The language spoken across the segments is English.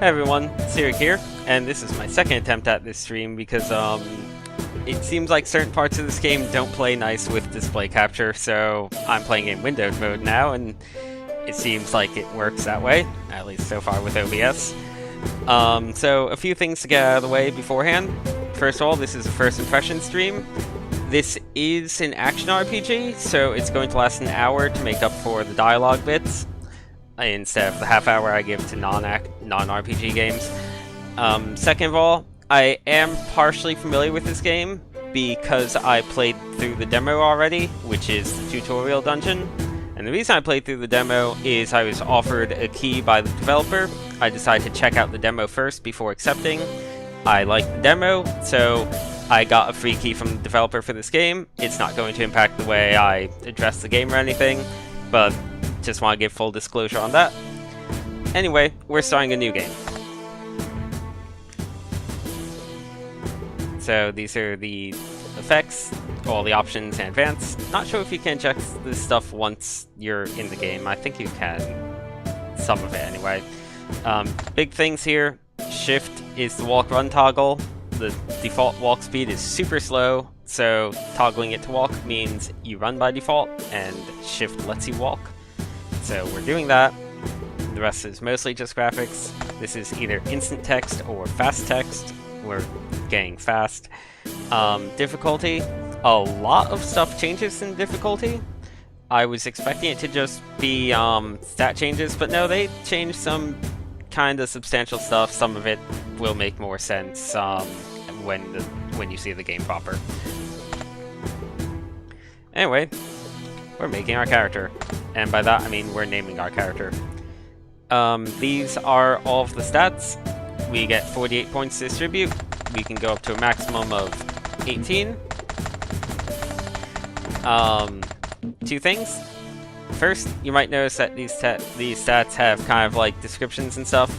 Hey everyone, Sirik here, and this is my second attempt at this stream because it seems like certain parts of this game don't play nice with display capture, so I'm playing in windowed mode now, and it seems like it works that way, at least so far with OBS. So a few things to get out of the way beforehand. First of all, this is a first impression stream. This is an action RPG, so it's going to last an hour to make up for the dialogue bits, instead of the half hour I give to non-RPG games. Second of all, I am partially familiar with this game because I played through the demo already, which is the tutorial dungeon. And the reason I played through the demo is I was offered a key by the developer. I decided to check out the demo first before accepting. I liked the demo, so I got a free key from the developer for this game. It's not going to impact the way I address the game or anything, but just want to give full disclosure on that. Anyway, we're starting a new game. So these are the effects, all the options in advance. Not sure if you can check this stuff once you're in the game. I think you can. Some of it anyway. Big things here. Shift is the walk-run toggle. The default walk speed is super slow, so toggling it to walk means you run by default, and shift lets you walk. So we're doing that. The rest is mostly just graphics. This is either instant text or fast text. We're getting fast. Difficulty. A lot of stuff changes in difficulty. I was expecting it to just be stat changes, but no, they changed some kind of substantial stuff. Some of it will make more sense when you see the game proper. Anyway, we're making our character. And by that, I mean we're naming our character. These are all of the stats. We get 48 points to distribute. We can go up to a maximum of 18. Two things. First, you might notice that these stats have kind of like descriptions and stuff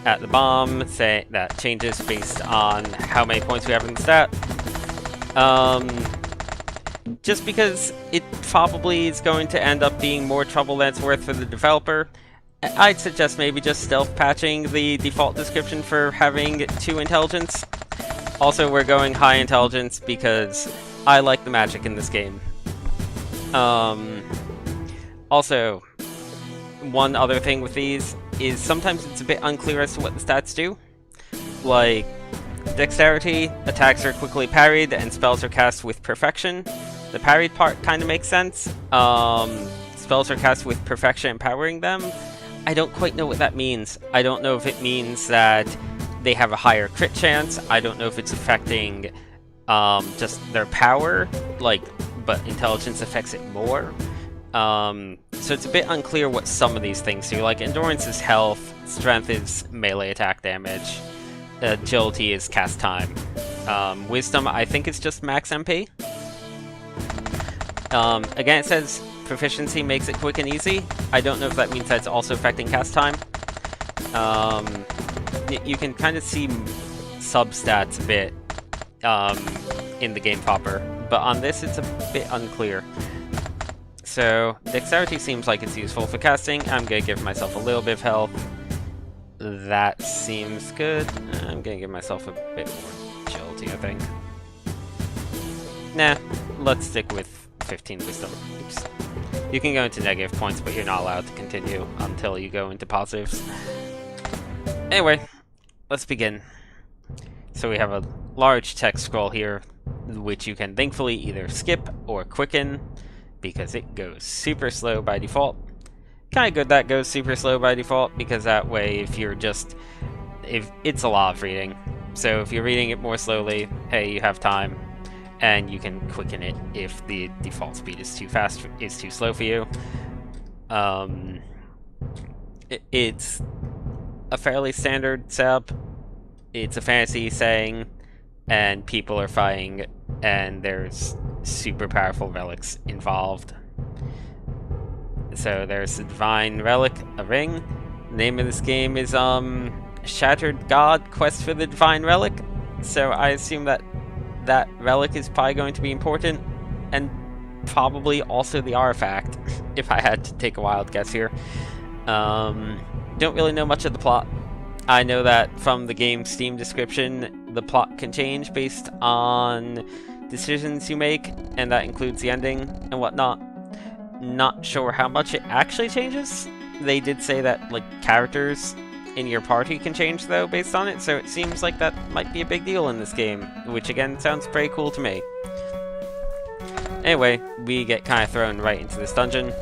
at the bottom, say that changes based on how many points we have in the stat. Just because it probably is going to end up being more trouble than it's worth for the developer, I'd suggest maybe just stealth patching the default description for having 2 intelligence. Also, we're going high intelligence because I like the magic in this game. Also, one other thing with these is sometimes it's a bit unclear as to what the stats do. Like, dexterity, attacks are quickly parried and spells are cast with perfection. The parried part kind of makes sense. Spells are cast with perfection, empowering them. I don't quite know what that means. I don't know if it means that they have a higher crit chance. I don't know if it's affecting just their power, but intelligence affects it more. So it's a bit unclear what some of these things do. Like, endurance is health, strength is melee attack damage, agility is cast time. Wisdom, I think it's just max MP. Again, it says proficiency makes it quick and easy. I don't know if that means that's also affecting cast time. You can kind of see substats a bit in the game proper, but on this it's a bit unclear. So, dexterity seems like it's useful for casting. I'm gonna give myself a little bit of health. That seems good. I'm gonna give myself a bit more agility, I think. Nah, let's stick with 15 wisdom. Oops. You can go into negative points, but you're not allowed to continue until you go into positives. Anyway, let's begin. So we have a large text scroll here, which you can thankfully either skip or quicken, because it goes super slow by default. Kinda good that goes super slow by default, because that way if it's a lot of reading. So if you're reading it more slowly, hey, you have time, and you can quicken it if the default speed is too slow for you. It's a fairly standard setup. It's a fantasy setting, and people are fighting, and there's super powerful relics involved. So there's a divine relic, a ring. The name of this game is Shattered God Quest for the Divine Relic. So I assume that relic is probably going to be important, and probably also the artifact, if I had to take a wild guess here. Don't really know much of the plot. I know that from the game's Steam description, the plot can change based on decisions you make, and that includes the ending and whatnot. Not sure how much it actually changes. They did say that, like, characters in your party can change, though, based on it, so it seems like that might be a big deal in this game, which, again, sounds pretty cool to me. Anyway, we get kind of thrown right into this dungeon.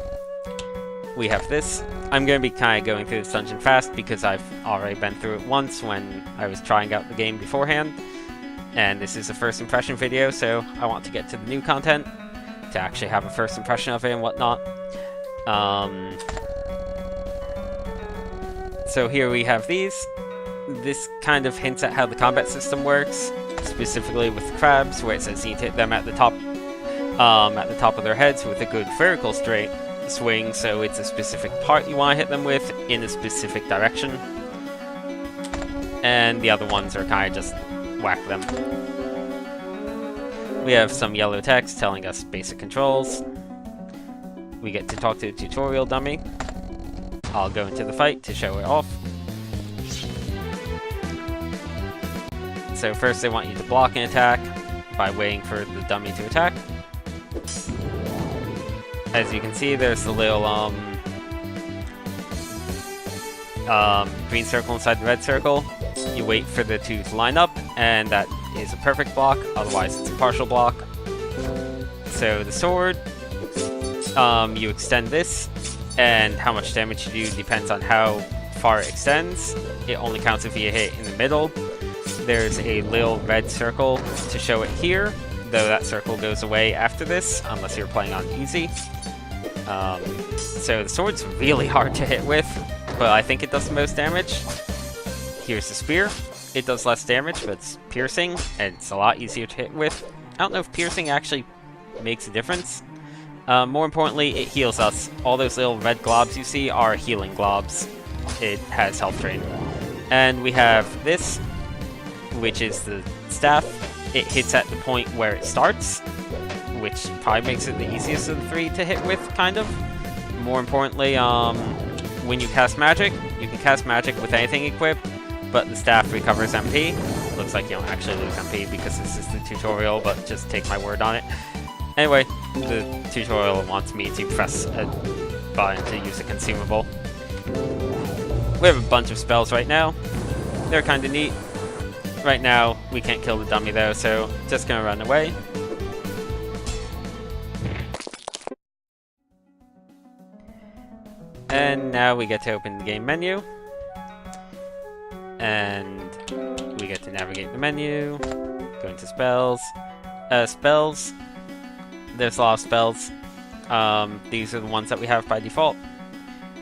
We have this. I'm going to be kind of going through this dungeon fast because I've already been through it once when I was trying out the game beforehand. And this is a first impression video, so I want to get to the new content to actually have a first impression of it and whatnot. So here we have these. This kind of hints at how the combat system works, specifically with the crabs, where it says you need to hit them at the top of their heads with a good vertical straight swing, so it's a specific part you want to hit them with in a specific direction. And the other ones are kind of just whack them. We have some yellow text telling us basic controls. We get to talk to the tutorial dummy. I'll go into the fight to show it off. So first they want you to block an attack by waiting for the dummy to attack. As you can see, there's the little green circle inside the red circle. You wait for the two to line up, and that is a perfect block, otherwise it's a partial block. So the sword, you extend this, and how much damage you do depends on how far it extends. It only counts if you hit in the middle. There's a little red circle to show it here, though that circle goes away after this, unless you're playing on easy. So the sword's really hard to hit with, but I think it does the most damage. Here's the spear. It does less damage, but it's piercing, and it's a lot easier to hit with. I don't know if piercing actually makes a difference. More importantly, it heals us. All those little red globs you see are healing globs. It has health drain. And we have this, which is the staff. It hits at the point where it starts, which probably makes it the easiest of the three to hit with, kind of. More importantly, when you cast magic, you can cast magic with anything equipped, but the staff recovers MP. Looks like you don't actually lose MP because this is the tutorial, but just take my word on it. Anyway, the tutorial wants me to press a button to use a consumable. We have a bunch of spells right now. They're kind of neat. Right now, we can't kill the dummy though, so just gonna run away. And now we get to open the game menu. And we get to navigate the menu, go into spells. Spells, there's a lot of spells. These are the ones that we have by default.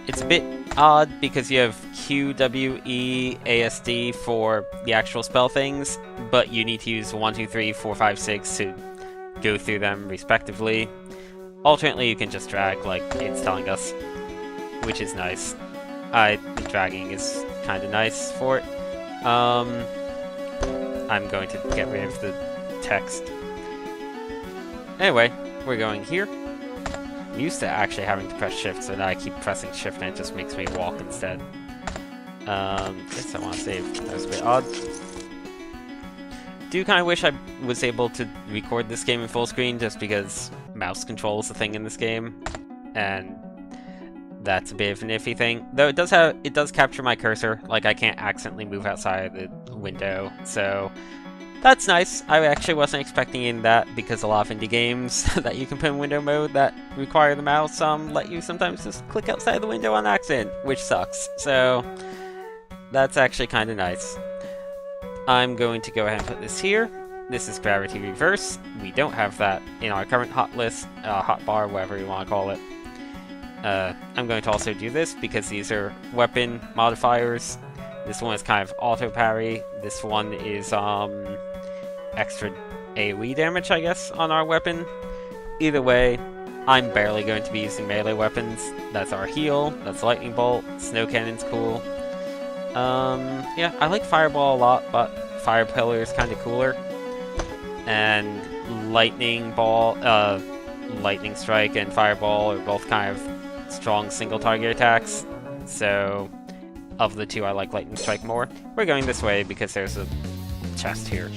It's a bit odd because you have Q, W, E, ASD for the actual spell things, but you need to use 1, 2, 3, 4, 5, 6 to go through them respectively. Alternately, you can just drag like it's telling us, which is nice. Dragging is kind of nice for it. I'm going to get rid of the text. Anyway, we're going here. I'm used to actually having to press shift, so now I keep pressing shift and it just makes me walk instead. Guess I want to save. That was a bit odd. Do kind of wish I was able to record this game in full screen, just because mouse control is a thing in this game, and that's a bit of an iffy thing. Though it does capture my cursor, like I can't accidentally move outside the window, so that's nice. I actually wasn't expecting that, because a lot of indie games that you can put in window mode that require the mouse let you sometimes just click outside the window on accident, which sucks. So that's actually kind of nice. I'm going to go ahead and put this here. This is gravity reverse. We don't have that in our current hotbar, whatever you want to call it. I'm going to also do this because these are weapon modifiers. This one is kind of auto parry. This one is extra AoE damage, I guess, on our weapon. Either way, I'm barely going to be using melee weapons. That's our heal. That's lightning bolt. Snow cannon's cool. Yeah, I like fireball a lot, but fire pillar is kind of cooler. And lightning ball, lightning strike and fireball are both kind of strong single target attacks. So of the two, I like Lightning Strike more. We're going this way because there's a chest here.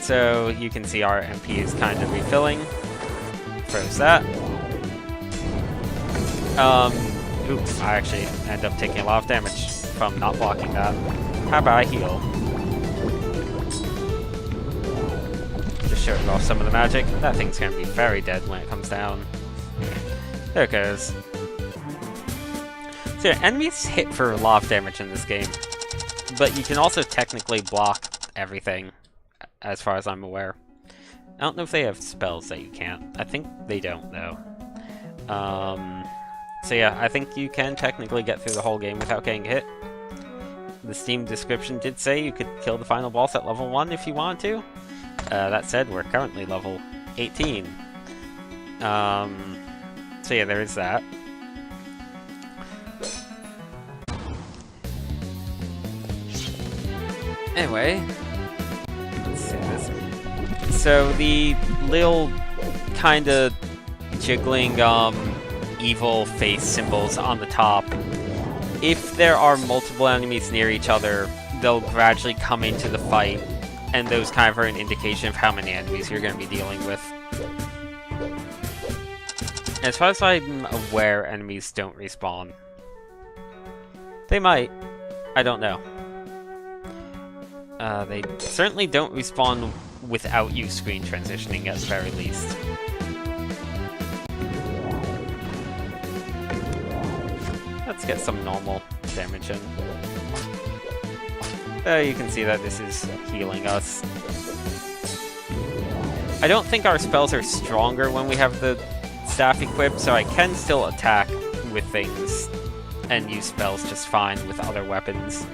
So you can see our MP is kind of refilling. Froze that. Oops, I actually end up taking a lot of damage from not blocking that. How about I heal? Just showing off some of the magic. That thing's gonna be very dead when it comes down. There it goes. So yeah, enemies hit for a lot of damage in this game, but you can also technically block everything, as far as I'm aware. I don't know if they have spells that you can't. I think they don't, though. So yeah, I think you can technically get through the whole game without getting hit. The Steam description did say you could kill the final boss at level 1 if you wanted to. That said, we're currently level 18. So yeah, there is that. Anyway, let's see this. So the little kind of jiggling evil face symbols on the top, if there are multiple enemies near each other, they'll gradually come into the fight, and those kind of are an indication of how many enemies you're going to be dealing with. As far as I'm aware, enemies don't respawn. They might. I don't know. They certainly don't respawn without you screen transitioning at the very least. Let's get some normal damage in. There you can see that this is healing us. I don't think our spells are stronger when we have the staff equipped, so I can still attack with things and use spells just fine with other weapons.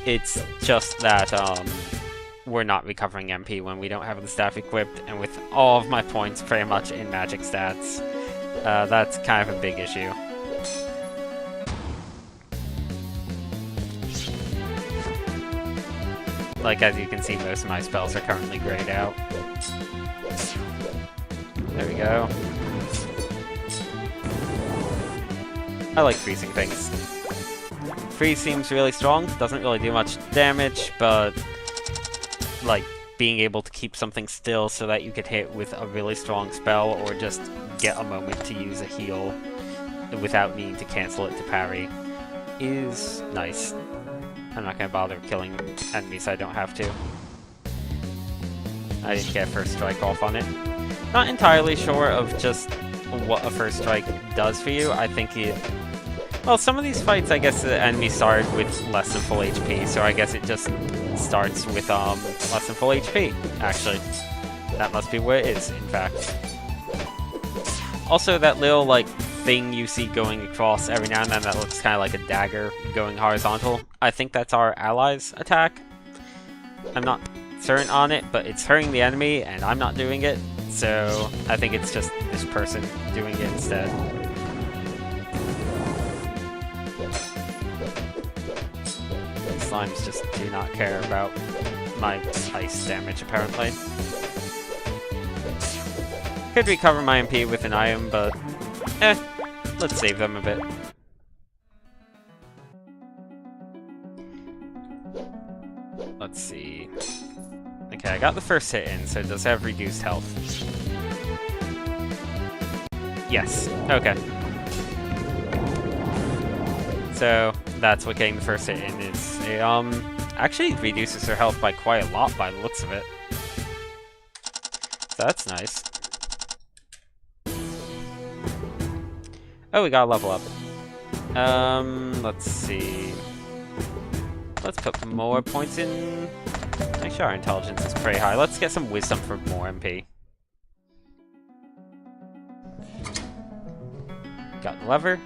It's just that we're not recovering MP when we don't have the staff equipped, and with all of my points pretty much in magic stats, that's kind of a big issue. Like, as you can see, most of my spells are currently grayed out. There we go. I like freezing things. Freeze seems really strong, doesn't really do much damage, but like being able to keep something still so that you could hit with a really strong spell or just get a moment to use a heal without needing to cancel it to parry is nice. I'm not going to bother killing enemies I don't have to. I didn't get first strike off on it. Not entirely sure of just what a first strike does for you. I think it... Well, some of these fights, I guess the enemy started with less than full HP, so I guess it just starts with less than full HP, actually. That must be what it is, in fact. Also, that little, like, thing you see going across every now and then that looks kind of like a dagger going horizontal, I think that's our allies' attack. I'm not certain on it, but it's hurting the enemy, and I'm not doing it, so I think it's just this person doing it instead. These slimes just do not care about my ice damage, apparently. Could recover my MP with an item, but let's save them a bit. Let's see. Okay, I got the first hit in, so it does have reduced health. Yes, okay. So, that's what getting the first hit in is. It actually reduces her health by quite a lot by the looks of it. So that's nice. Oh, we got a level up. Let's see. Let's put more points in. Make sure our intelligence is pretty high. Let's get some wisdom for more MP. Got the lever.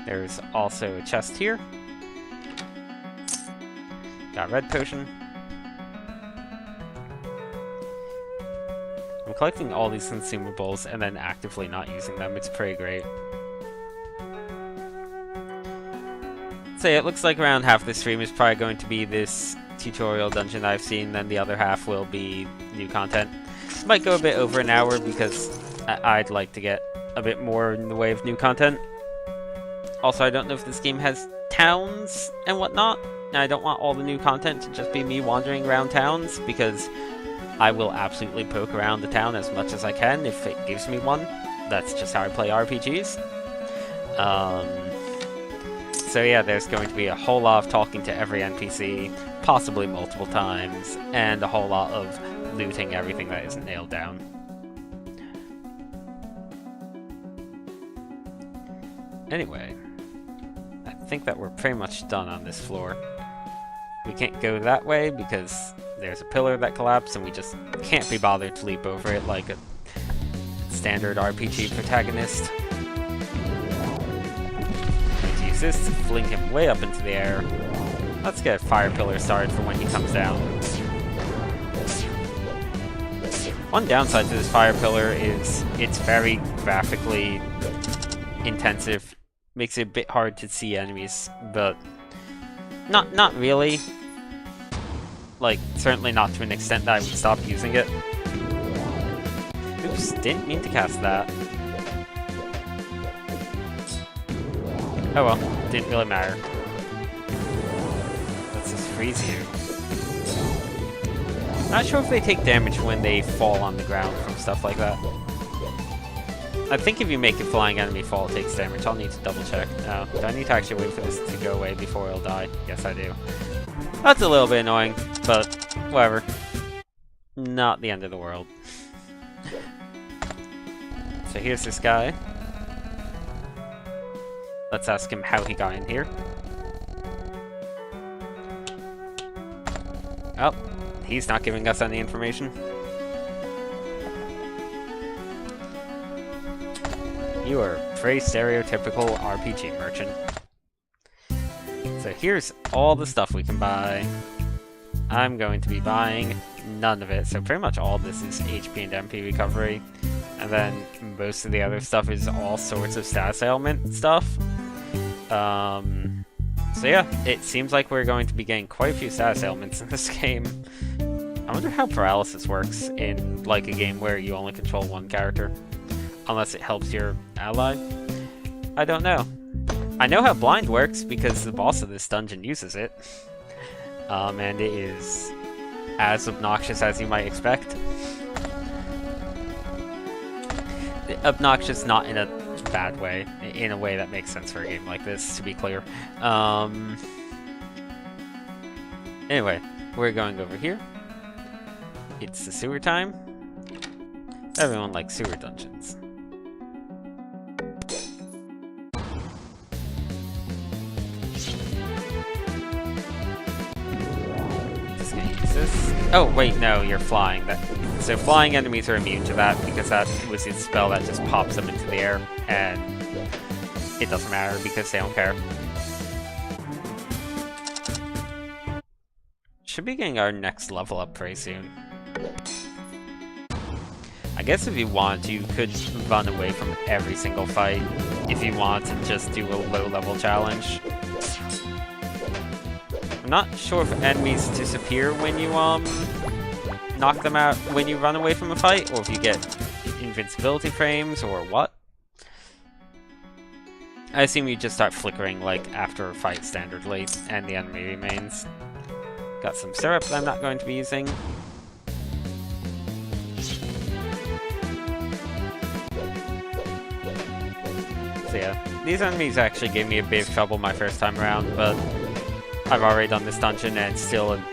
There's also a chest here. Got a red potion. I'm collecting all these consumables and then actively not using them. It's pretty great. So yeah, it looks like around half the stream is probably going to be this tutorial dungeon I've seen, then the other half will be new content. Might go a bit over an hour because I'd like to get a bit more in the way of new content. Also, I don't know if this game has towns and whatnot. And I don't want all the new content to just be me wandering around towns, because I will absolutely poke around the town as much as I can if it gives me one. That's just how I play RPGs. So yeah, there's going to be a whole lot of talking to every NPC, possibly multiple times, and a whole lot of looting everything that isn't nailed down. Anyway, I think that we're pretty much done on this floor. We can't go that way because there's a pillar that collapsed and we just can't be bothered to leap over it like a standard RPG protagonist. Let's use this to fling him way up into the air. Let's get a fire pillar started for when he comes down. One downside to this fire pillar is it's very graphically intensive. Makes it a bit hard to see enemies, but not really. Like, certainly not to an extent that I would stop using it. Oops, didn't mean to cast that. Oh well, didn't really matter. Let's just freeze you. Not sure if they take damage when they fall on the ground from stuff like that. I think if you make a flying enemy fall, it takes damage. I'll need to double check. No, do I need to actually wait for this to go away before it'll die? Yes, I do. That's a little bit annoying, but whatever. Not the end of the world. So here's this guy. Let's ask him how he got in here. Oh, he's not giving us any information. You are a very stereotypical RPG merchant. So here's all the stuff we can buy. I'm going to be buying none of it, so pretty much all this is HP and MP recovery. And then most of the other stuff is all sorts of status ailment stuff. So yeah, it seems like we're going to be getting quite a few status ailments in this game. I wonder how paralysis works in like a game where you only control one character. Unless it helps your ally. I don't know. I know how blind works because the boss of this dungeon uses it. And it is as obnoxious as you might expect. Obnoxious not in a bad way, in a way that makes sense for a game like this, to be clear. Anyway, we're going over here. It's the sewer time. Everyone likes sewer dungeons. Oh, wait, no, you're flying. So flying enemies are immune to that, because that was his spell that just pops them into the air, and it doesn't matter because they don't care. Should be getting our next level up pretty soon. I guess if you want, you could run away from every single fight if you want and just do a low-level challenge. I'm not sure if enemies disappear when you knock them out when you run away from a fight, or if you get invincibility frames, or what. I assume you just start flickering like after a fight standardly, and the enemy remains. Got some syrup that I'm not going to be using. So yeah, these enemies actually gave me a bit of trouble my first time around, but I've already done this dungeon, and it's still a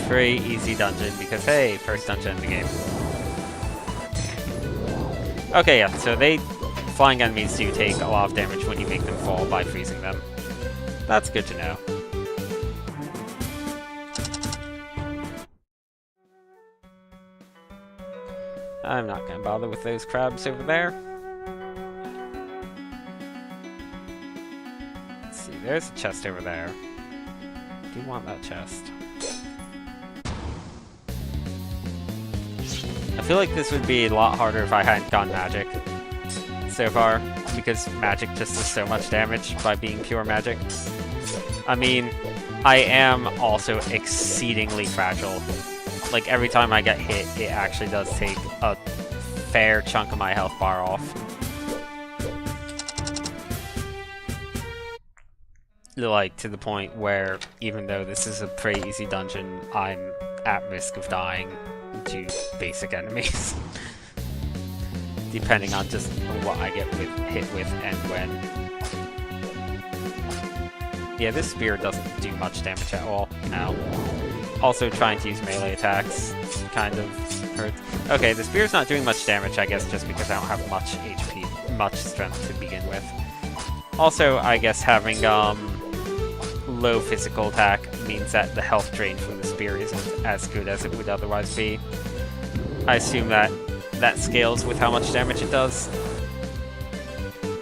pretty easy dungeon, because hey, first dungeon in the game. Okay, yeah, so flying enemies do take a lot of damage when you make them fall by freezing them. That's good to know. I'm not gonna bother with those crabs over there. Let's see, there's a chest over there. I do want that chest. I feel like this would be a lot harder if I hadn't gone magic so far, because magic just does so much damage by being pure magic. I mean, I am also exceedingly fragile. Like, every time I get hit, it actually does take a fair chunk of my health bar off. Like, to the point where, even though this is a pretty easy dungeon, I'm at risk of dying to basic enemies. Depending on just what I get hit with and when. Yeah, this spear doesn't do much damage at all. Ow. Also, trying to use melee attacks kind of hurts. Okay, the spear's not doing much damage, I guess, just because I don't have much HP, much strength to begin with. Also, I guess having low physical attack means that the health drain from the spear isn't as good as it would otherwise be. I assume that scales with how much damage it does.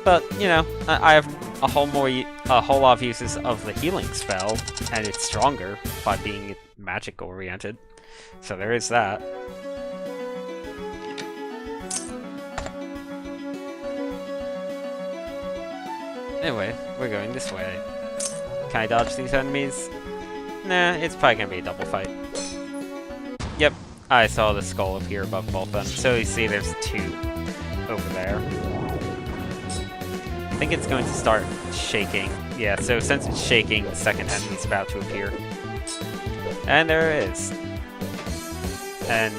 But, you know, I have a whole lot of uses of the healing spell, and it's stronger by being magic oriented. So there is that. Anyway, we're going this way. Can I dodge these enemies? Nah, it's probably gonna be a double fight. Yep, I saw the skull appear above both of them. So you see there's two over there. I think it's going to start shaking. Yeah, so since it's shaking, the second enemy's about to appear. And there it is. And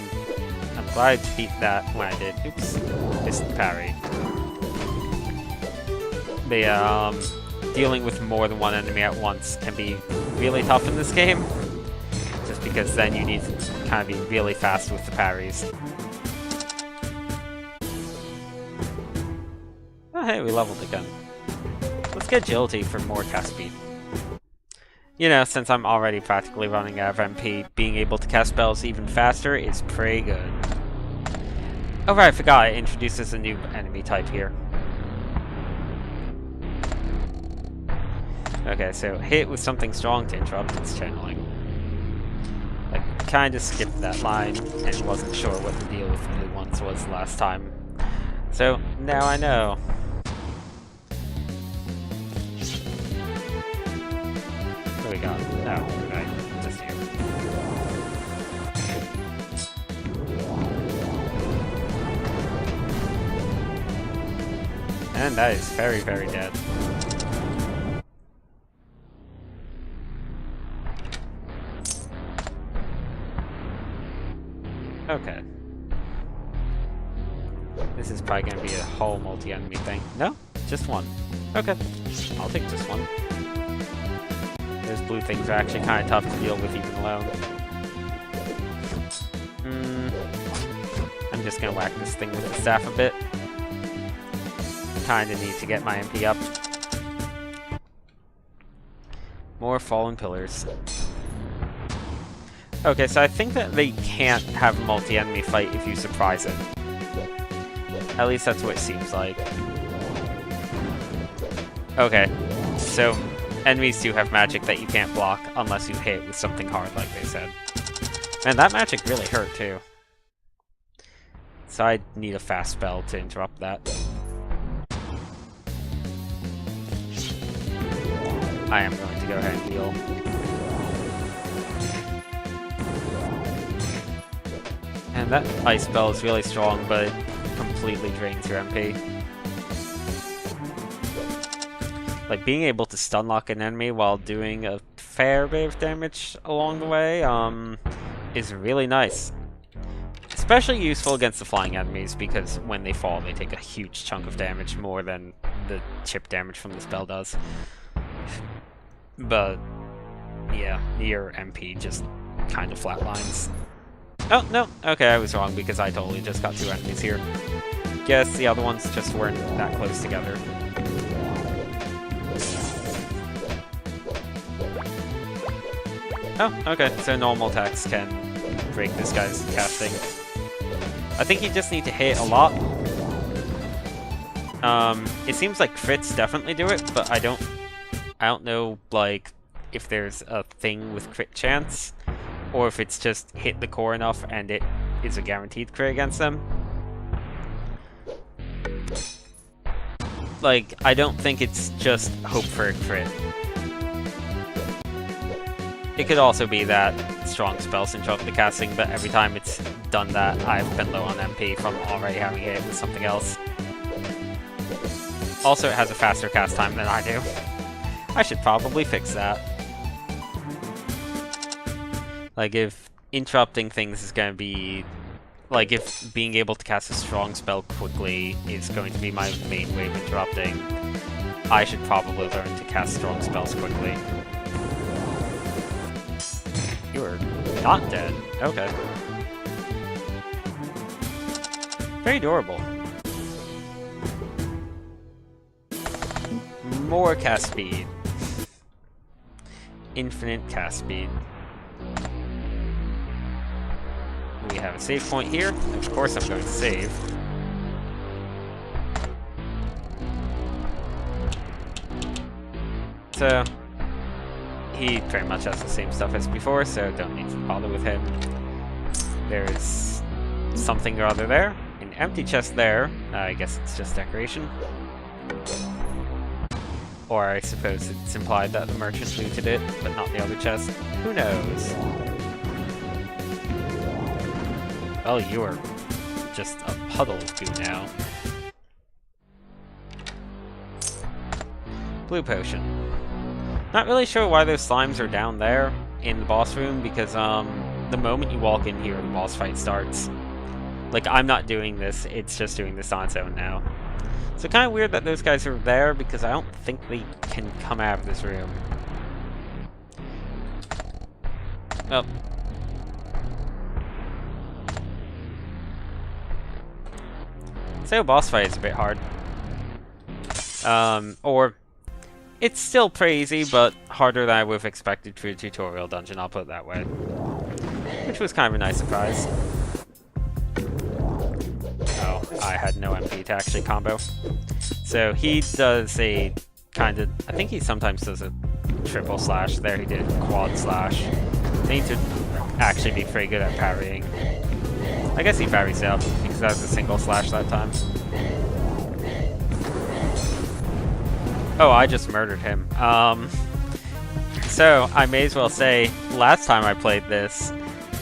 I'm glad I beat that when I did. Oops. Missed the parry. But yeah, dealing with more than one enemy at once can be really tough in this game. Just because then you need to kind of be really fast with the parries. Oh hey, we leveled again. Let's get agility for more cast speed. You know, since I'm already practically running out of MP, being able to cast spells even faster is pretty good. Oh right, I forgot, it introduces a new enemy type here. Okay, so hit with something strong to interrupt its channeling. I kinda skipped that line and wasn't sure what the deal with the new ones was last time. So, now I know. What do we got? Oh, right, just here. And that is very, very dead. Okay. This is probably gonna be a whole multi-enemy thing. No? Just one. Okay. I'll take just one. Those blue things are actually kind of tough to deal with even alone. I'm just gonna whack this thing with the staff a bit. Kinda need to get my MP up. More fallen pillars. Okay, so I think that they can't have a multi-enemy fight if you surprise it. At least that's what it seems like. Okay, so enemies do have magic that you can't block unless you hit with something hard, like they said. And that magic really hurt, too. So I need a fast spell to interrupt that. I am going to go ahead and heal. And that ice spell is really strong, but it completely drains your MP. Like, being able to stun lock an enemy while doing a fair bit of damage along the way, is really nice. Especially useful against the flying enemies, because when they fall, they take a huge chunk of damage, more than the chip damage from the spell does. But, yeah, your MP just kind of flatlines. Oh, no, okay, I was wrong, because I totally just got two enemies here. Guess the other ones just weren't that close together. Oh, okay, so normal attacks can break this guy's casting. I think you just need to hit a lot. It seems like crits definitely do it, but I don't know, like, if there's a thing with crit chance, or if it's just hit the core enough and it is a guaranteed crit against them. Like, I don't think it's just hope for a crit. It could also be that strong spells interrupt the casting, but every time it's done that, I've been low on MP from already having hit with something else. Also, it has a faster cast time than I do. I should probably fix that. Like, if interrupting things is going to be... Like, if being able to cast a strong spell quickly is going to be my main way of interrupting, I should probably learn to cast strong spells quickly. You are not dead. Okay. Very durable. More cast speed. Infinite cast speed. We have a save point here. Of course I'm going to save. So, he pretty much has the same stuff as before, so don't need to bother with him. There's something or other there. An empty chest there. I guess it's just decoration. Or I suppose it's implied that the merchant looted it, but not the other chest. Who knows? Well, you are just a puddle of goo now. Blue potion. Not really sure why those slimes are down there in the boss room, because the moment you walk in here, the boss fight starts. Like, I'm not doing this, it's just doing this on its own now. So kind of weird that those guys are there, because I don't think they can come out of this room. Oh. So boss fight is a bit hard. Or it's still pretty easy, but harder than I would have expected for a tutorial dungeon, I'll put it that way. Which was kind of a nice surprise. Oh, I had no MP to actually combo. So he does a kind of, I think he sometimes does a triple slash. There he did quad slash. They need to actually be pretty good at parrying. I guess he parries up, because that was a single slash that time. Oh, I just murdered him. So, I may as well say, last time I played this,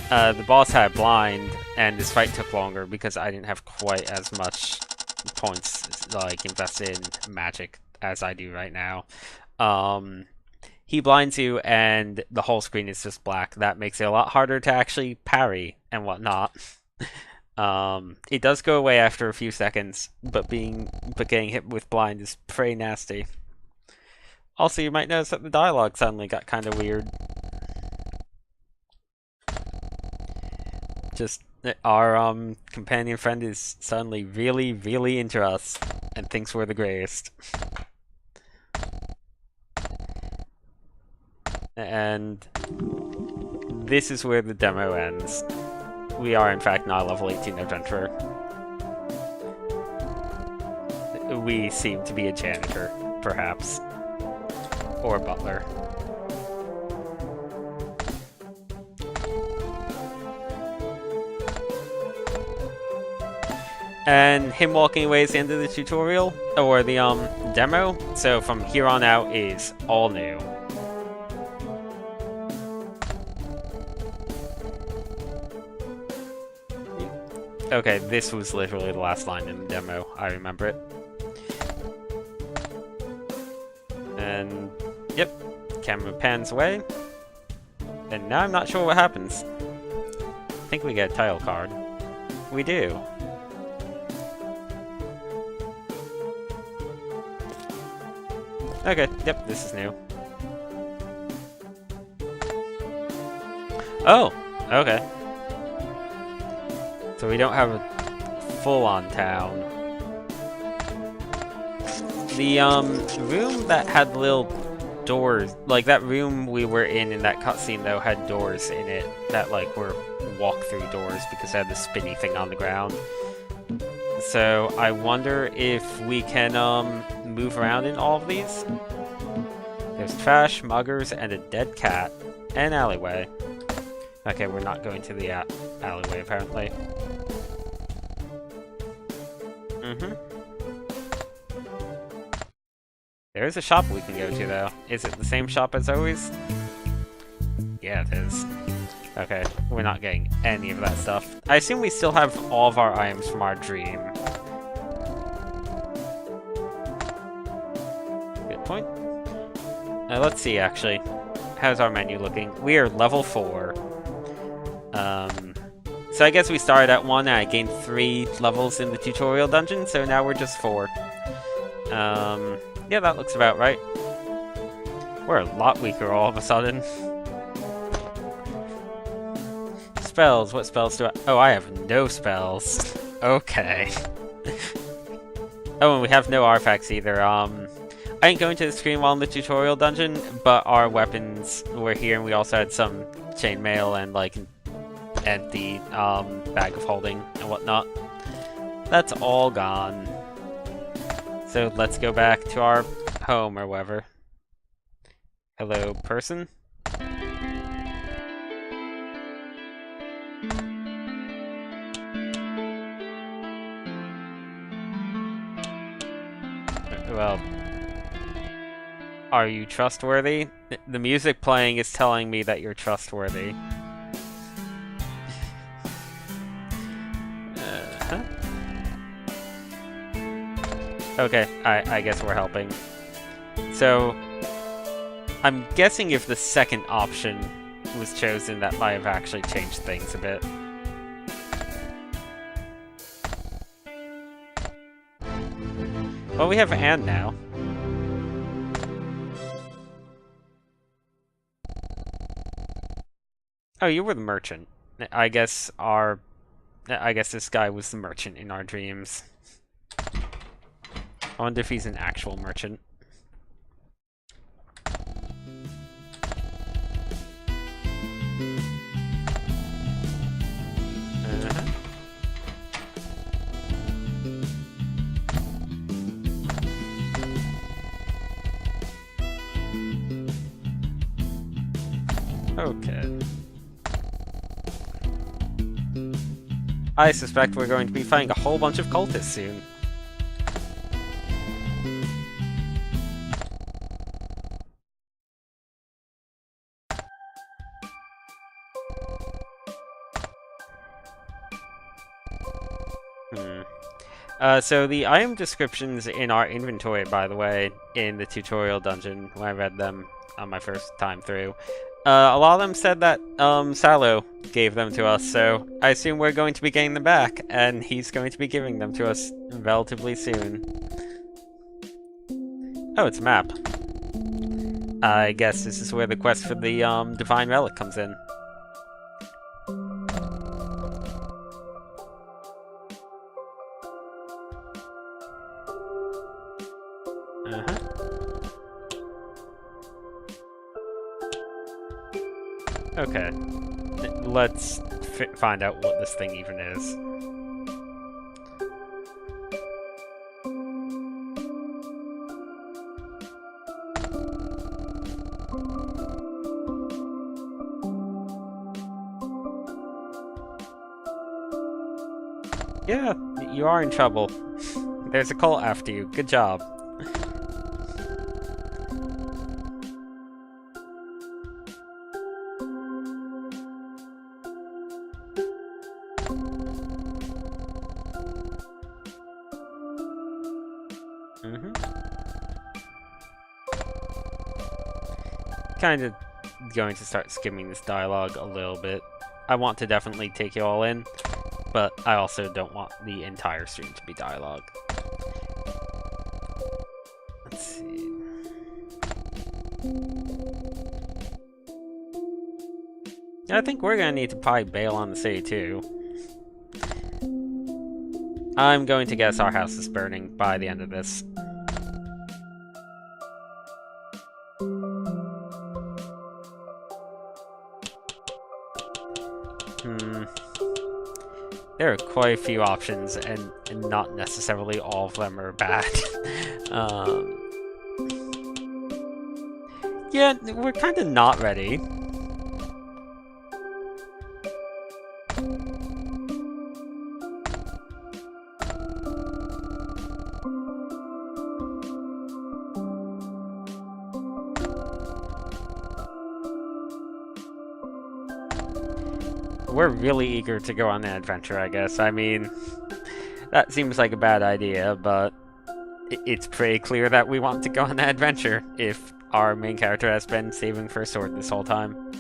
the boss had blind, and this fight took longer because I didn't have quite as much points, like, invested in magic as I do right now. He blinds you, and the whole screen is just black. That makes it a lot harder to actually parry and whatnot. It does go away after a few seconds, but getting hit with blind is pretty nasty. Also, you might notice that the dialogue suddenly got kind of weird. Just, our companion friend is suddenly really, really into us, and thinks we're the greatest. And this is where the demo ends. We are, in fact, not a level 18 adventurer. We seem to be a janitor, perhaps. Or a butler. And him walking away is the end of the tutorial, or the demo. So from here on out is all new. Okay, this was literally the last line in the demo. I remember it. And yep, camera pans away. And now I'm not sure what happens. I think we get a title card. We do. Okay, yep, this is new. Oh, okay. So we don't have a full-on town. The room that had little doors, like that room we were in that cutscene though, had doors in it that like were walk-through doors because it had the spinny thing on the ground. So I wonder if we can move around in all of these. There's trash, muggers, and a dead cat, and alleyway. Okay, we're not going to the alleyway apparently. There is a shop we can go to, though. Is it the same shop as always? Yeah, it is. Okay, we're not getting any of that stuff. I assume we still have all of our items from our dream. Good point. Let's see, actually. How's our menu looking? We are level 4. So I guess we started at 1 and I gained 3 levels in the tutorial dungeon, so now we're just 4. Yeah, that looks about right. We're a lot weaker all of a sudden. Spells, what spells do I... Oh, I have no spells. Okay. Oh, and we have no artifacts either. I didn't go into the screen while in the tutorial dungeon, but our weapons were here, and we also had some chainmail and, like, an empty bag of holding and whatnot. That's all gone. So let's go back to our home or wherever. Hello, person? Well, are you trustworthy? The music playing is telling me that you're trustworthy. Okay, I guess we're helping. So, I'm guessing if the second option was chosen, that might have actually changed things a bit. Well, we have Anne now. Oh, you were the merchant. I guess this guy was the merchant in our dreams. I wonder if he's an actual merchant. Okay. I suspect we're going to be fighting a whole bunch of cultists soon. So the item descriptions in our inventory, by the way, in the tutorial dungeon, when I read them on my first time through, a lot of them said that Salo gave them to us, so I assume we're going to be getting them back, and he's going to be giving them to us relatively soon. Oh, it's a map. I guess this is where the quest for the Divine Relic comes in. Okay, let's find out what this thing even is. Yeah, you are in trouble. There's a cult after you. Good job. Kind of going to start skimming this dialogue a little bit. I want to definitely take you all in, but I also don't want the entire stream to be dialogue. Let's see. I think we're gonna need to probably bail on the city too. I'm going to guess our house is burning by the end of this. There are quite a few options, and not necessarily all of them are bad. Yeah, we're kind of not ready. we're really eager to go on an adventure, I guess. I mean, that seems like a bad idea, but it's pretty clear that we want to go on an adventure if our main character has been saving for a sword this whole time.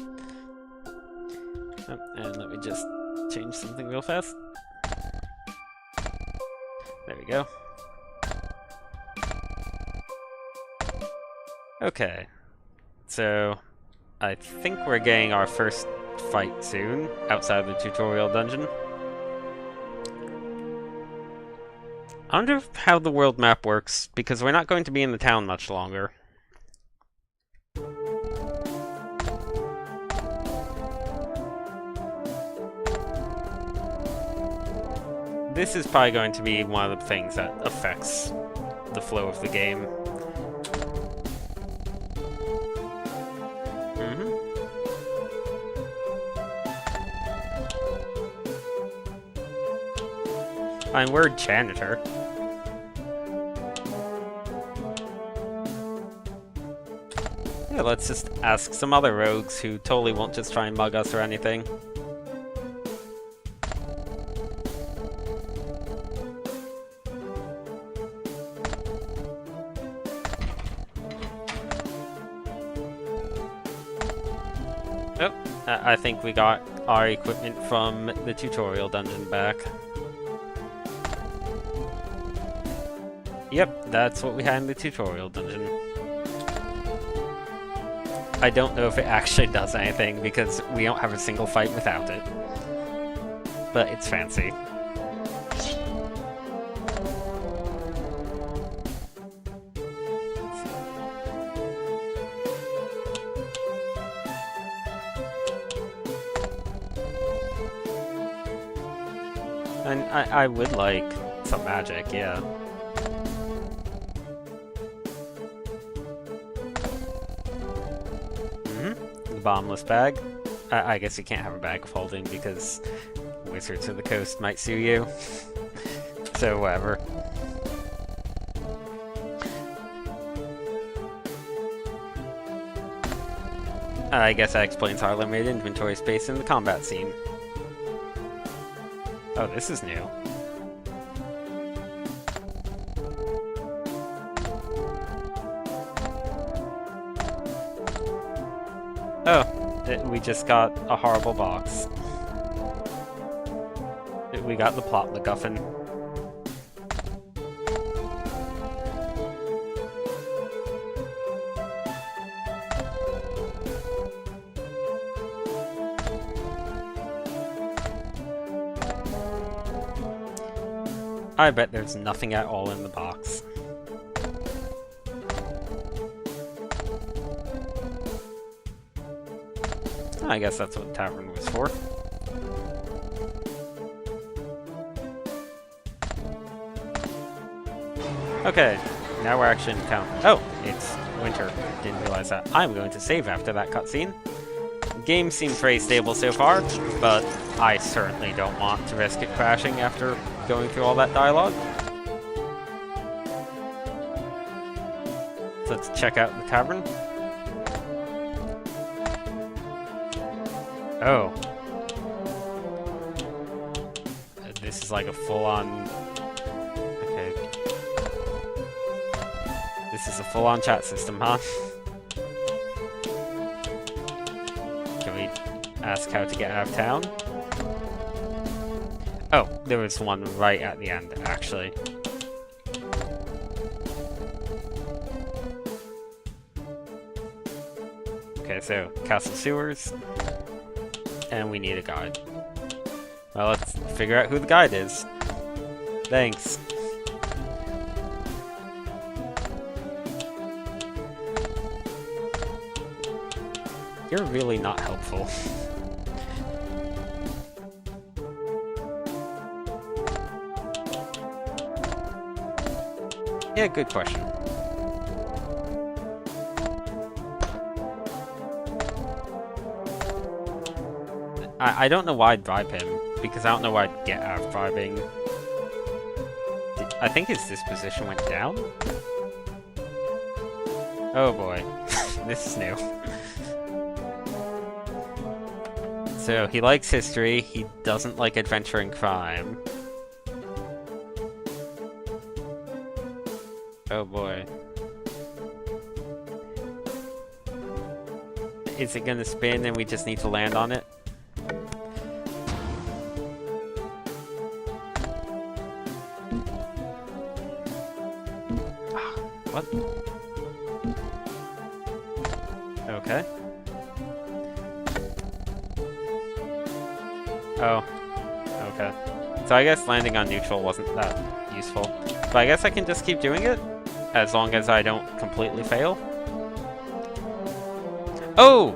Oh, and let me just change something real fast. There we go. Okay, so I think we're getting our first fight soon, outside the tutorial dungeon. I wonder how the world map works, because we're not going to be in the town much longer. This is probably going to be one of the things that affects the flow of the game. Fine word, janitor. Yeah, let's just ask some other rogues who totally won't just try and mug us or anything. Oh, I think we got our equipment from the tutorial dungeon back. Yep, that's what we had in the tutorial dungeon. I don't know if it actually does anything, because we don't have a single fight without it. But it's fancy. And I would like some magic, yeah. Bombless bag. I guess you can't have a bag of holding because Wizards of the Coast might sue you. So whatever. I guess that explains our limited inventory space in the combat scene. Oh, this is new. Oh, we just got a horrible box. We got the plot MacGuffin. I bet there's nothing at all in the box. I guess that's what the tavern was for. Okay, now we're actually in town. Oh, it's winter. Didn't realize that. I'm going to save after that cutscene. The game seems very stable so far, but I certainly don't want to risk it crashing after going through all that dialogue. So let's check out the tavern. Oh. This is like a full-on... Okay. This is a full-on chat system, huh? Can we ask how to get out of town? Oh, there was one right at the end, actually. Okay, so castle sewers. And we need a guide. Well, let's figure out who the guide is. Thanks. You're really not helpful. Yeah, good question. I don't know why I'd bribe him, because I don't know why I'd get out of bribing. I think his disposition went down? Oh boy, this is new. So he likes history, he doesn't like adventure and crime. Oh boy. Is it gonna spin and we just need to land on it? What? Okay. Oh. Okay. So I guess landing on neutral wasn't that useful. But I guess I can just keep doing it? As long as I don't completely fail? Oh!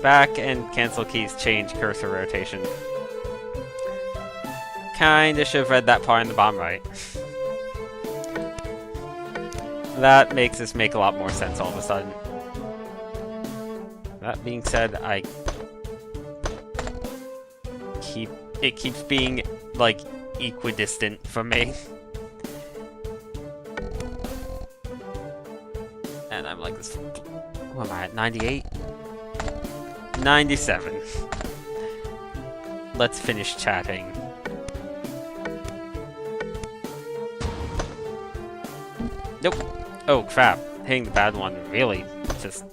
Back and cancel keys change cursor rotation. Kinda should've read that part in the bottom right. That makes this make a lot more sense all of a sudden. That being said, it keeps being, like, equidistant from me. And I'm like this. What am I at? 98? 97. Let's finish chatting. Nope. Oh crap. Hitting the bad one really just...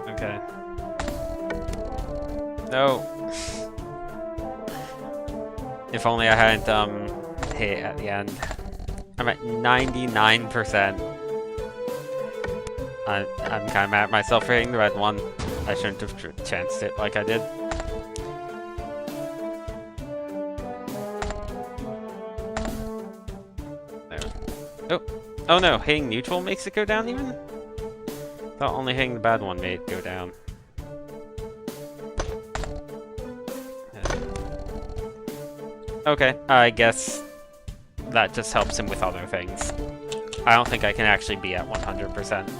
Okay. No. If only I hadn't hit at the end. I'm at 99%. I'm kind of mad at myself for hitting the red one. I shouldn't have chanced it like I did. There. Oh no, hitting neutral makes it go down even? Thought only hitting the bad one made it go down. Okay, I guess that just helps him with other things. I don't think I can actually be at 100%.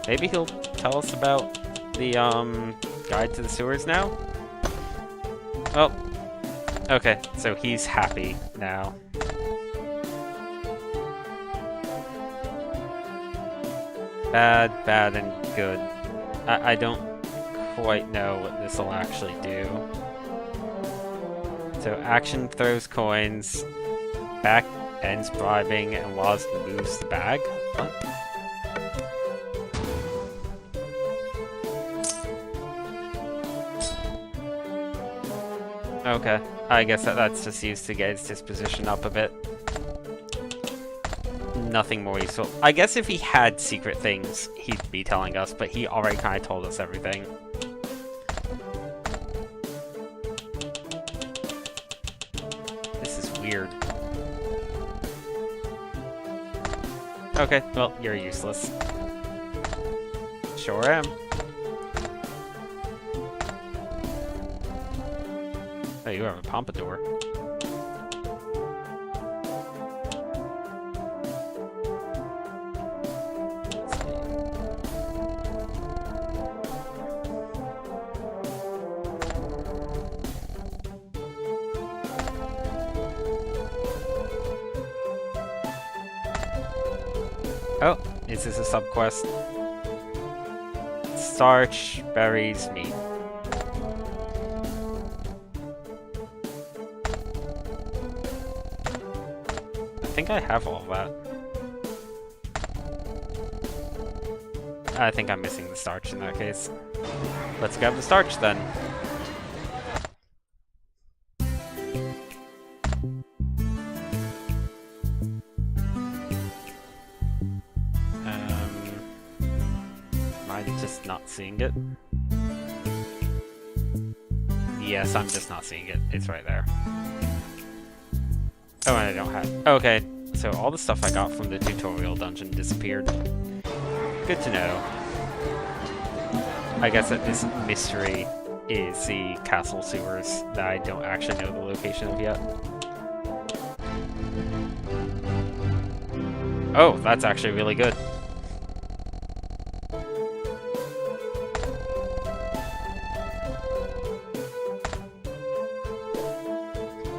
Maybe he'll tell us about the guide to the sewers now? Oh, okay, so he's happy now. Bad, bad, and good. I don't quite know what this will actually do. So action throws coins, back ends bribing, and was moves the bag. What? Okay, I guess that's just used to get his disposition up a bit. Nothing more useful. I guess if he had secret things, he'd be telling us, but he already kind of told us everything. This is weird. Okay, well, you're useless. Sure am. Oh, you have a pompadour. Oh, is this a sub-quest? Starch, berries, meat. I think I have all of that. I think I'm missing the starch in that case. Let's grab the starch then. Am I just not seeing it? Yes, I'm just not seeing it. It's right there. Oh, and I don't have... Okay, so all the stuff I got from the tutorial dungeon disappeared. Good to know. I guess that this mystery is the castle sewers that I don't actually know the location of yet. Oh, that's actually really good.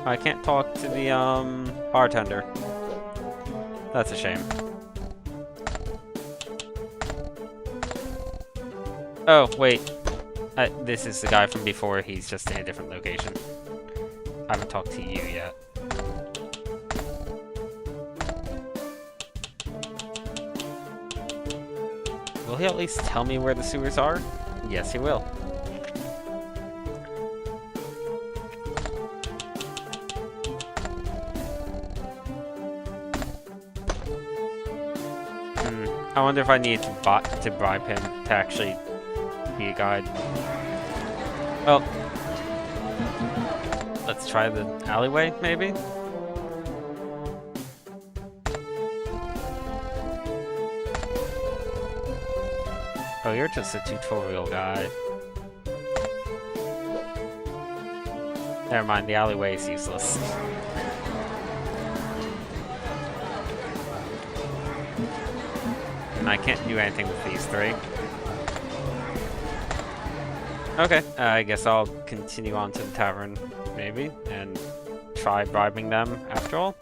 I can't talk to the, bartender. That's a shame. Oh, wait. This is the guy from before. He's just in a different location. I haven't talked to you yet. Will he at least tell me where the sewers are? Yes, he will. I wonder if I need to bribe him to actually be a guide. Well, let's try the alleyway, maybe? Oh, you're just a tutorial guy. Never mind, the alleyway is useless. And I can't do anything with these three. Okay, I guess I'll continue on to the tavern, maybe, and try bribing them after all.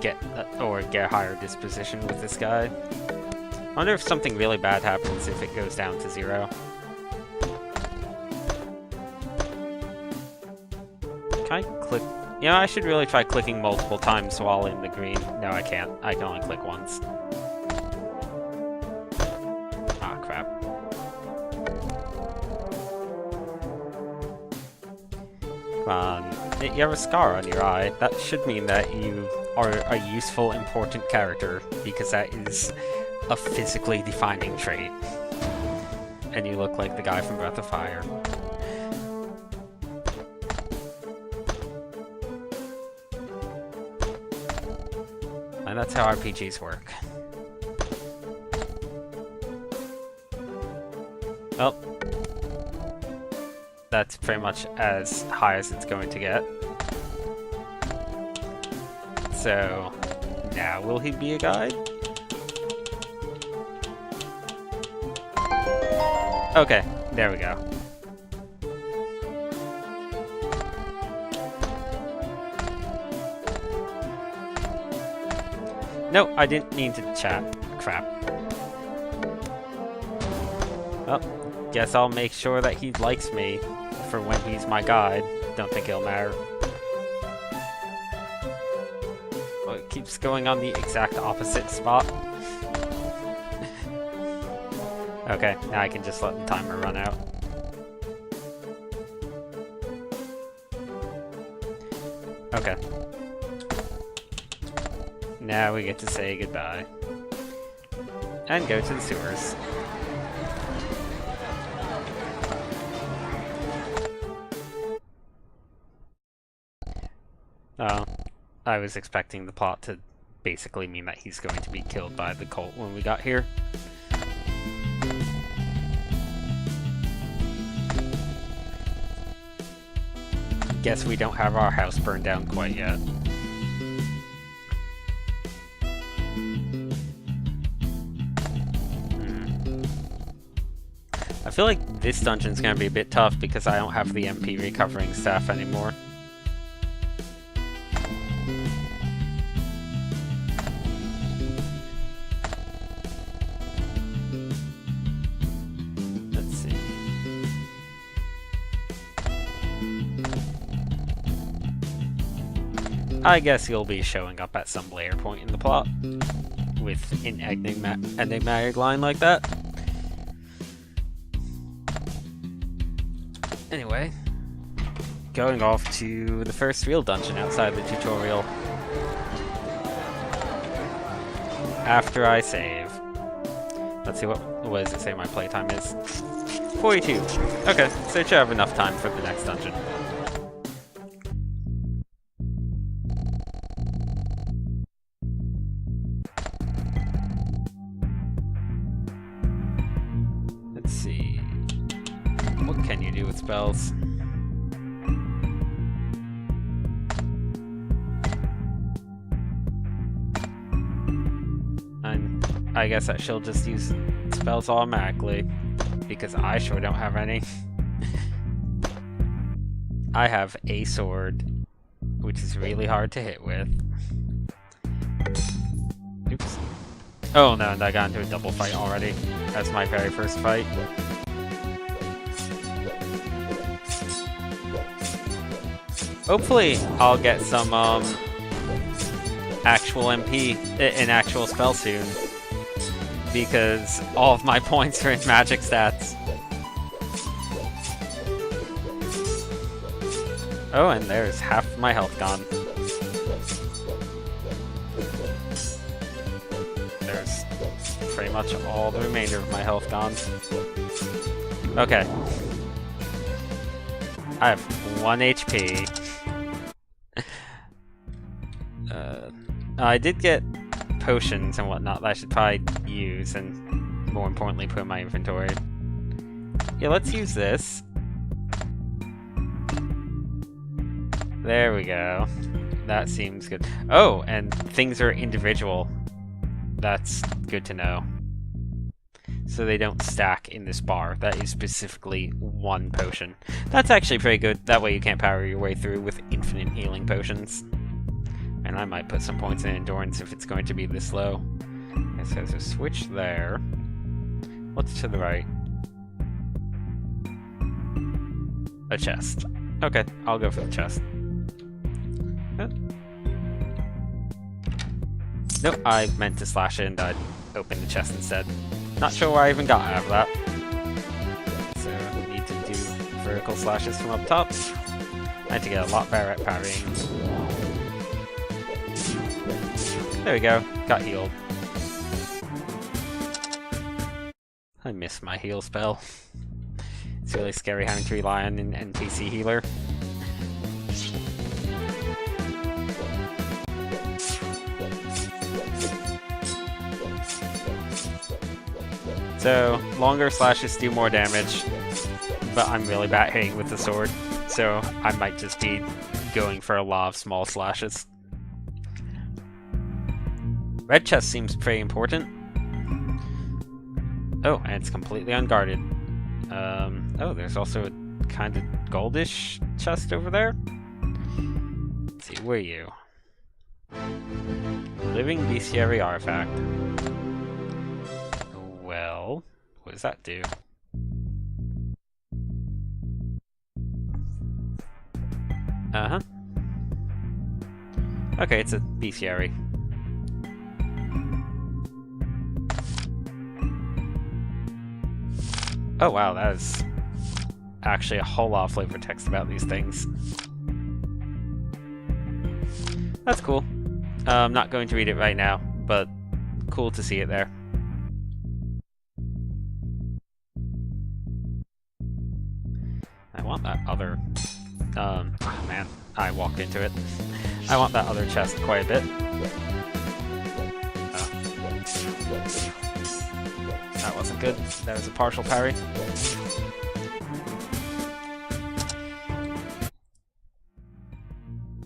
Get a higher disposition with this guy. I wonder if something really bad happens if it goes down to 0. Can I click? You know, I should really try clicking multiple times while in the green. No, I can't. I can only click once. Ah, crap. Come on. You have a scar on your eye. That should mean that you are a useful, important character, because that is a physically defining trait. And you look like the guy from Breath of Fire. And that's how RPGs work. Well, that's pretty much as high as it's going to get. So, now will he be a guide? Okay, there we go. No, I didn't mean to chat. Crap. Well, guess I'll make sure that he likes me for when he's my guide. Don't think it'll matter. Well, it keeps going on the exact opposite spot. Okay, now I can just let the timer run out. Okay. Now we get to say goodbye. And go to the sewers. Oh, I was expecting the plot to basically mean that he's going to be killed by the cult when we got here. Guess we don't have our house burned down quite yet. I feel like this dungeon's gonna be a bit tough because I don't have the MP recovering staff anymore. Let's see. I guess he'll be showing up at some later point in the plot with an enigmatic line like that. Anyway, going off to the first real dungeon outside the tutorial. After I save. Let's see, what does it say my playtime is? 42. Okay, so I should have enough time for the next dungeon. Let's see. What can you do with spells? I guess that she'll just use spells automatically, because I sure don't have any. I have a sword, which is really hard to hit with. Oops. Oh no, and I got into a double fight already. That's my very first fight. Hopefully, I'll get some actual MP, an actual spell soon, because all of my points are in magic stats. Oh, and there's half my health gone. There's pretty much all the remainder of my health gone. Okay. I have 1 HP. I did get potions and whatnot that I should probably use, and more importantly, put in my inventory. Yeah, let's use this. There we go. That seems good. Oh, and things are individual. That's good to know. So they don't stack in this bar. That is specifically 1 potion. That's actually pretty good. That way you can't power your way through with infinite healing potions. And I might put some points in endurance if it's going to be this low. Okay, so there's a switch there. What's to the right? A chest. Okay, I'll go for the chest. Huh? Nope, I meant to slash it and I'd open the chest instead. Not sure why I even got out of that. So I need to do vertical slashes from up top. I need to get a lot better at parrying. There we go, got healed. I missed my heal spell. It's really scary having to rely on an NPC healer. So, longer slashes do more damage, but I'm really bad hitting with the sword, so I might just be going for a lot of small slashes. Red chest seems pretty important. Oh, and it's completely unguarded. Oh, there's also a kind of goldish chest over there. Let's see, where are you? Living bestiary artifact. Well, what does that do? Uh-huh. Okay, it's a bestiary. Oh wow, that is actually a whole lot of flavor text about these things. That's cool. I'm not going to read it right now, but cool to see it there. I want that other... oh man, I walked into it. I want that other chest quite a bit. That wasn't good. That was a partial parry.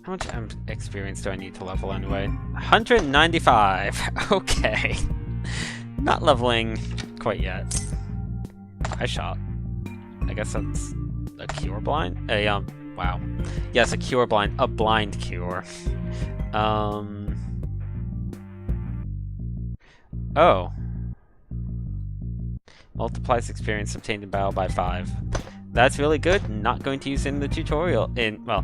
How much experience do I need to level anyway? 195! Okay. Not leveling quite yet. I shot. I guess that's a cure blind? Wow. Yes, a cure blind. A blind cure. Oh. Multiplies experience obtained in battle by 5. That's really good. Not going to use it in the tutorial. Well,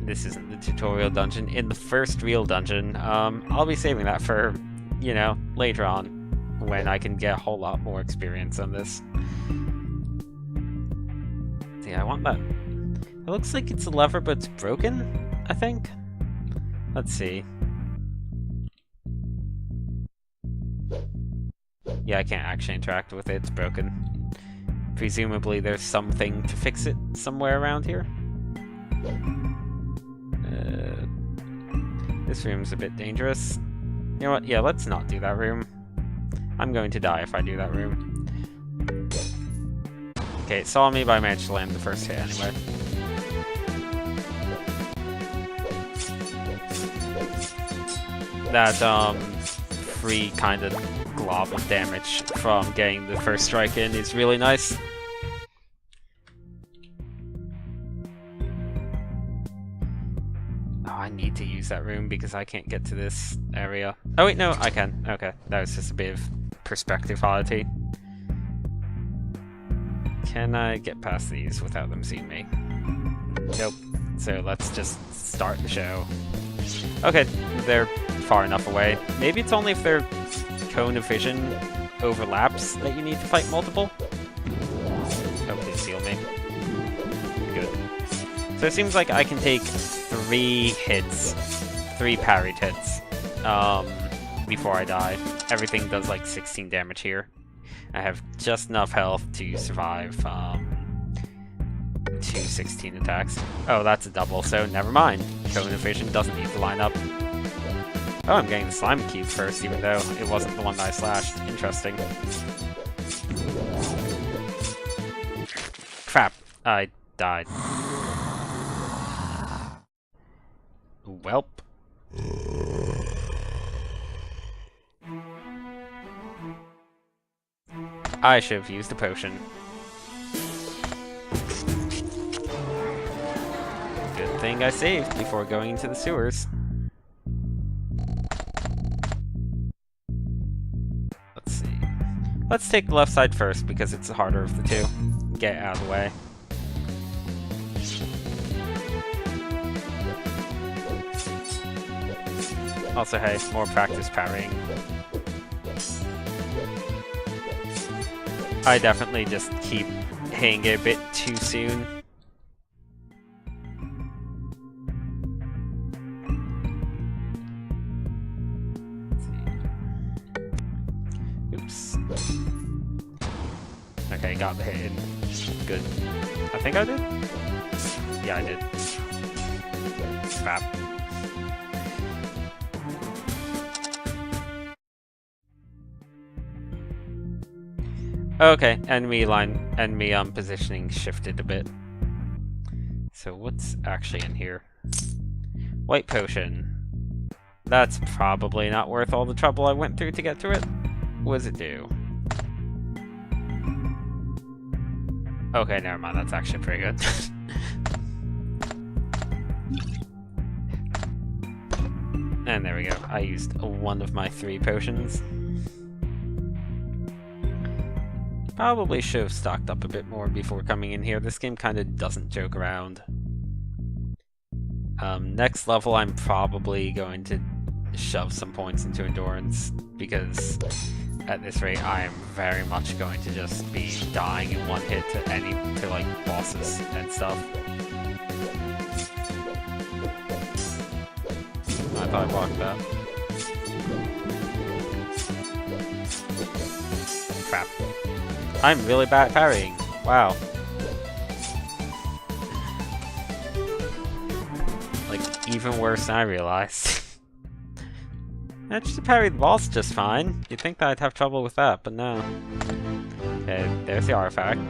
this isn't the tutorial dungeon. In the first real dungeon. I'll be saving that for, you know, later on. When I can get a whole lot more experience on this. Yeah, I want that. It looks like it's a lever, but it's broken, I think. Let's see. Yeah, I can't actually interact with it, it's broken. Presumably there's something to fix it somewhere around here. This room's a bit dangerous. You know what, yeah, let's not do that room. I'm going to die if I do that room. Okay, it saw me, but I managed to land the first hit anyway. That, free kind of glob of damage from getting the first strike in is really nice. Oh, I need to use that room because I can't get to this area. Oh wait, no, I can. Okay, that was just a bit of perspective oddity. Can I get past these without them seeing me? Nope. So let's just start the show. Okay, they're far enough away. Maybe it's only if their cone of vision overlaps that you need to fight multiple? Oh, please heal me. Good. So it seems like I can take 3 hits, 3 parried hits, before I die. Everything does like 16 damage here. I have just enough health to survive 2 16 attacks. Oh, that's a double, so never mind. Cone of Vision doesn't need to line up. Oh, I'm getting the slime cube first, even though it wasn't the one that I slashed. Interesting. Crap, I died. Welp. I should have used a potion. Good thing I saved before going into the sewers. Let's see. Let's take the left side first because it's the harder of the two. Get it out of the way. Also, hey, more practice parrying. I definitely just keep hitting it a bit too soon. Oops. Okay, got the hit in. Good. I think I did? Yeah, I did. Crap. Okay, enemy positioning shifted a bit. So what's actually in here? White potion. That's probably not worth all the trouble I went through to get to it. What does it do? Okay, never mind, that's actually pretty good. And there we go, I used one of my 3 potions. Probably should have stocked up a bit more before coming in here. This game kind of doesn't joke around. Next level, I'm probably going to shove some points into endurance because at this rate, I am very much going to just be dying in one hit to like bosses and stuff. I thought I blocked that. Crap. I'm really bad at parrying. Wow. Like, even worse than I realized. I just parried the boss just fine. You'd think that I'd have trouble with that, but no. Okay, there's the artifact.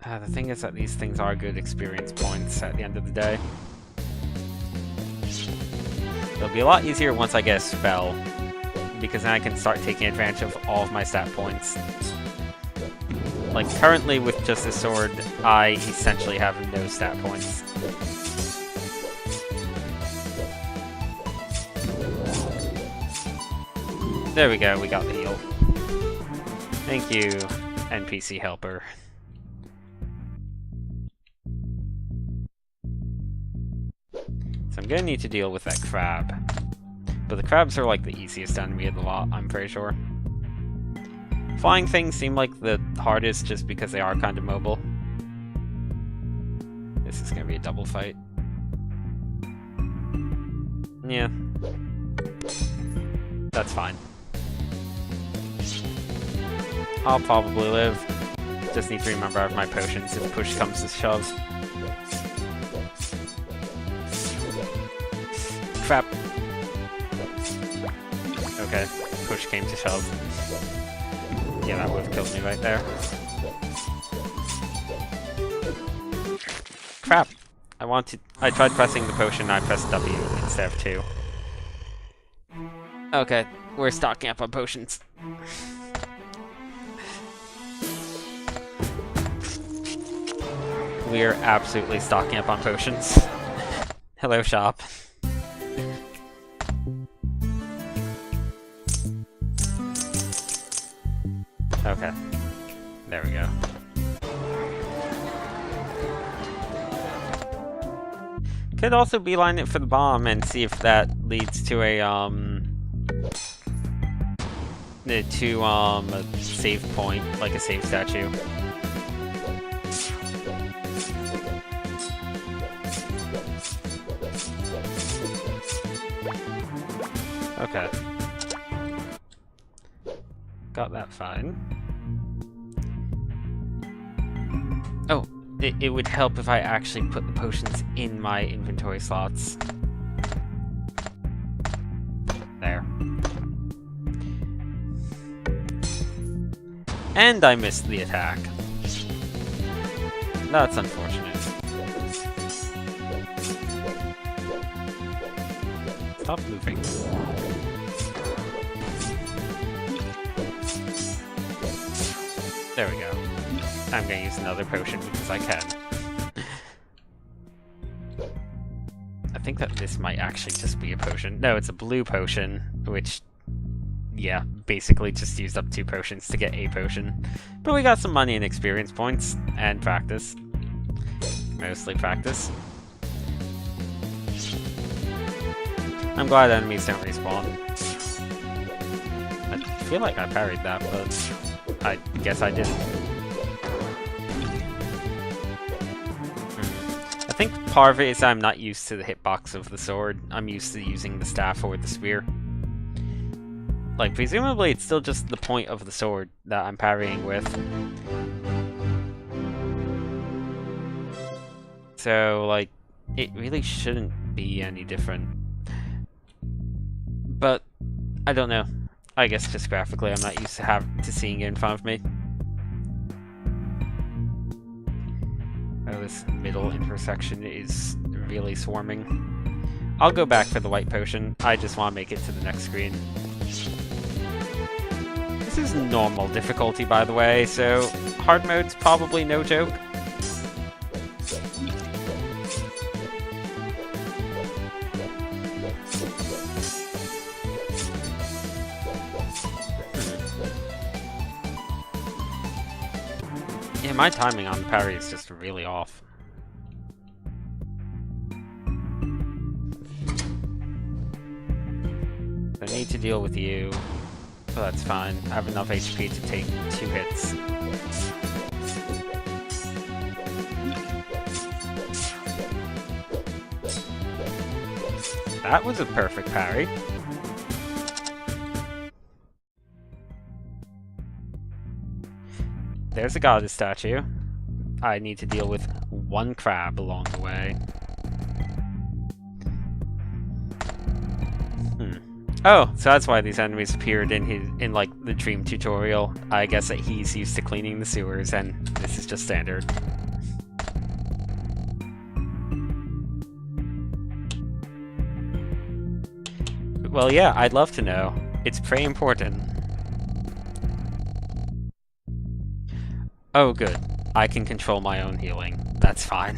The thing is that these things are good experience points at the end of the day. It'll be a lot easier once I get a spell, because then I can start taking advantage of all of my stat points. Like, currently with just this sword, I essentially have no stat points. There we go, we got the heal. Thank you, NPC helper. So I'm gonna need to deal with that crab. But the crabs are like the easiest enemy of the lot, I'm pretty sure. Flying things seem like the hardest just because they are kind of mobile. This is gonna be a double fight. Yeah. That's fine. I'll probably live. Just need to remember I have my potions if push comes to shove. Crap. Okay, push came to shove. Yeah, that would have killed me right there. Crap! I tried pressing the potion, I pressed W instead of 2. Okay, we're stocking up on potions. We're absolutely stocking up on potions. Hello, shop. Okay. There we go. Could also beeline it for the bomb and see if that leads to a save point, like a save statue. Okay. Got that fine. Oh, it would help if I actually put the potions in my inventory slots. There. And I missed the attack. That's unfortunate. Stop moving. There we go. I'm gonna use another potion because I can. I think that this might actually just be a potion. No, it's a blue potion, which, yeah, basically just used up 2 potions to get a potion. But we got some money and experience points, and practice. Mostly practice. I'm glad enemies don't respawn. I feel like I parried that, but I guess I didn't. I think part of it is I'm not used to the hitbox of the sword. I'm used to using the staff or the spear. Like, presumably it's still just the point of the sword that I'm parrying with. So, like, it really shouldn't be any different. But, I don't know. I guess just graphically I'm not used to seeing it in front of me. Oh, this middle intersection is really swarming. I'll go back for the white potion. I just want to make it to the next screen. This is normal difficulty, by the way, so hard mode's probably no joke. Yeah, my timing on the parry is just really off. I need to deal with you, but that's fine. I have enough HP to take 2 hits. That was a perfect parry. There's a goddess statue. I need to deal with 1 crab along the way. Oh, so that's why these enemies appeared in like the dream tutorial. I guess that he's used to cleaning the sewers, and this is just standard. Well, yeah, I'd love to know. It's pretty important. Oh, good. I can control my own healing. That's fine.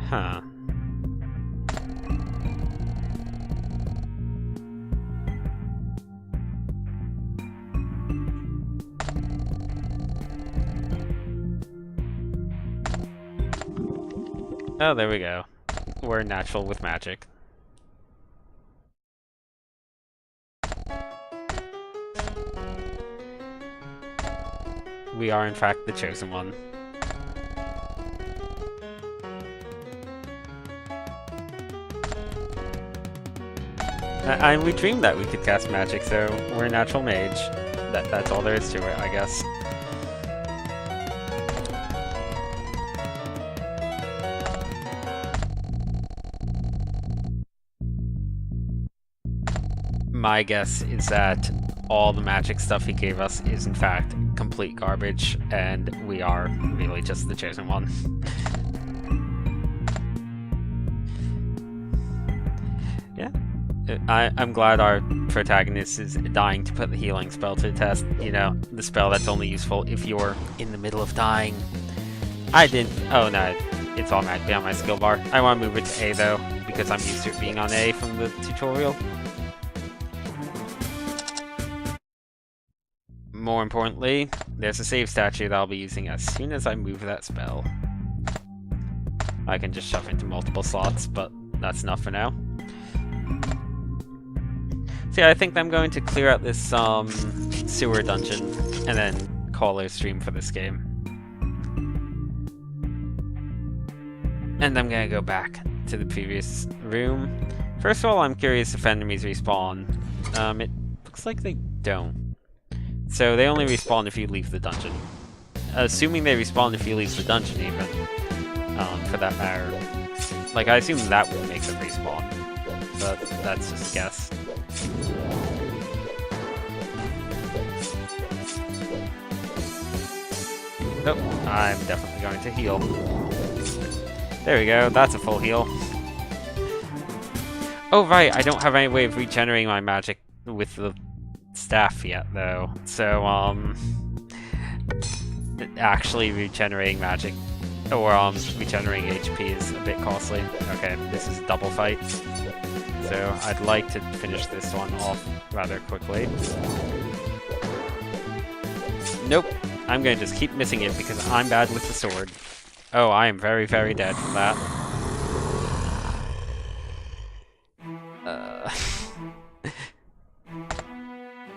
Huh. Oh, there we go. We're natural with magic. We are, in fact, the chosen one. And we dreamed that we could cast magic, so we're a natural mage. That's all there is to it, I guess. My guess is that all the magic stuff he gave us is in fact complete garbage, and we are really just the chosen one. Yeah. I'm glad our protagonist is dying to put the healing spell to the test. You know, the spell that's only useful if you're in the middle of dying. I didn't... Oh, no. It's automatically on my skill bar. I want to move it to A, though, because I'm used to it being on A from the tutorial. More importantly, there's a save statue that I'll be using as soon as I move that spell. I can just shove into multiple slots, but that's enough for now. So yeah, I think I'm going to clear out this sewer dungeon and then call a stream for this game. And I'm gonna go back to the previous room. First of all, I'm curious if enemies respawn. It looks like they don't. So they only respawn if you leave the dungeon. Assuming they respawn if you leave the dungeon even. For that matter. Like, I assume that would make them respawn. But that's just a guess. Nope, I'm definitely going to heal. There we go, that's a full heal. Oh right, I don't have any way of regenerating my magic with the staff yet, though. So, actually regenerating magic, or regenerating HP is a bit costly. Okay, this is a double fight. So, I'd like to finish this one off rather quickly. Nope, I'm gonna just keep missing it because I'm bad with the sword. Oh, I am very, very dead from that.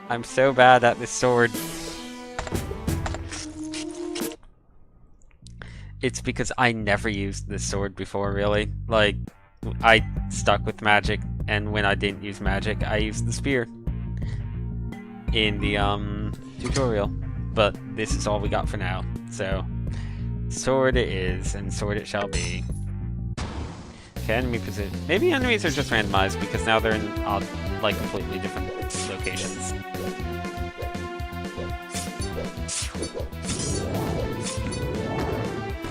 I'm so bad at this sword. It's because I never used this sword before, really. Like, I stuck with magic, and when I didn't use magic, I used the spear in the tutorial. But this is all we got for now, so sword it is, and sword it shall be. Okay, enemy position. Maybe enemies are just randomized because now they're in like completely different locations.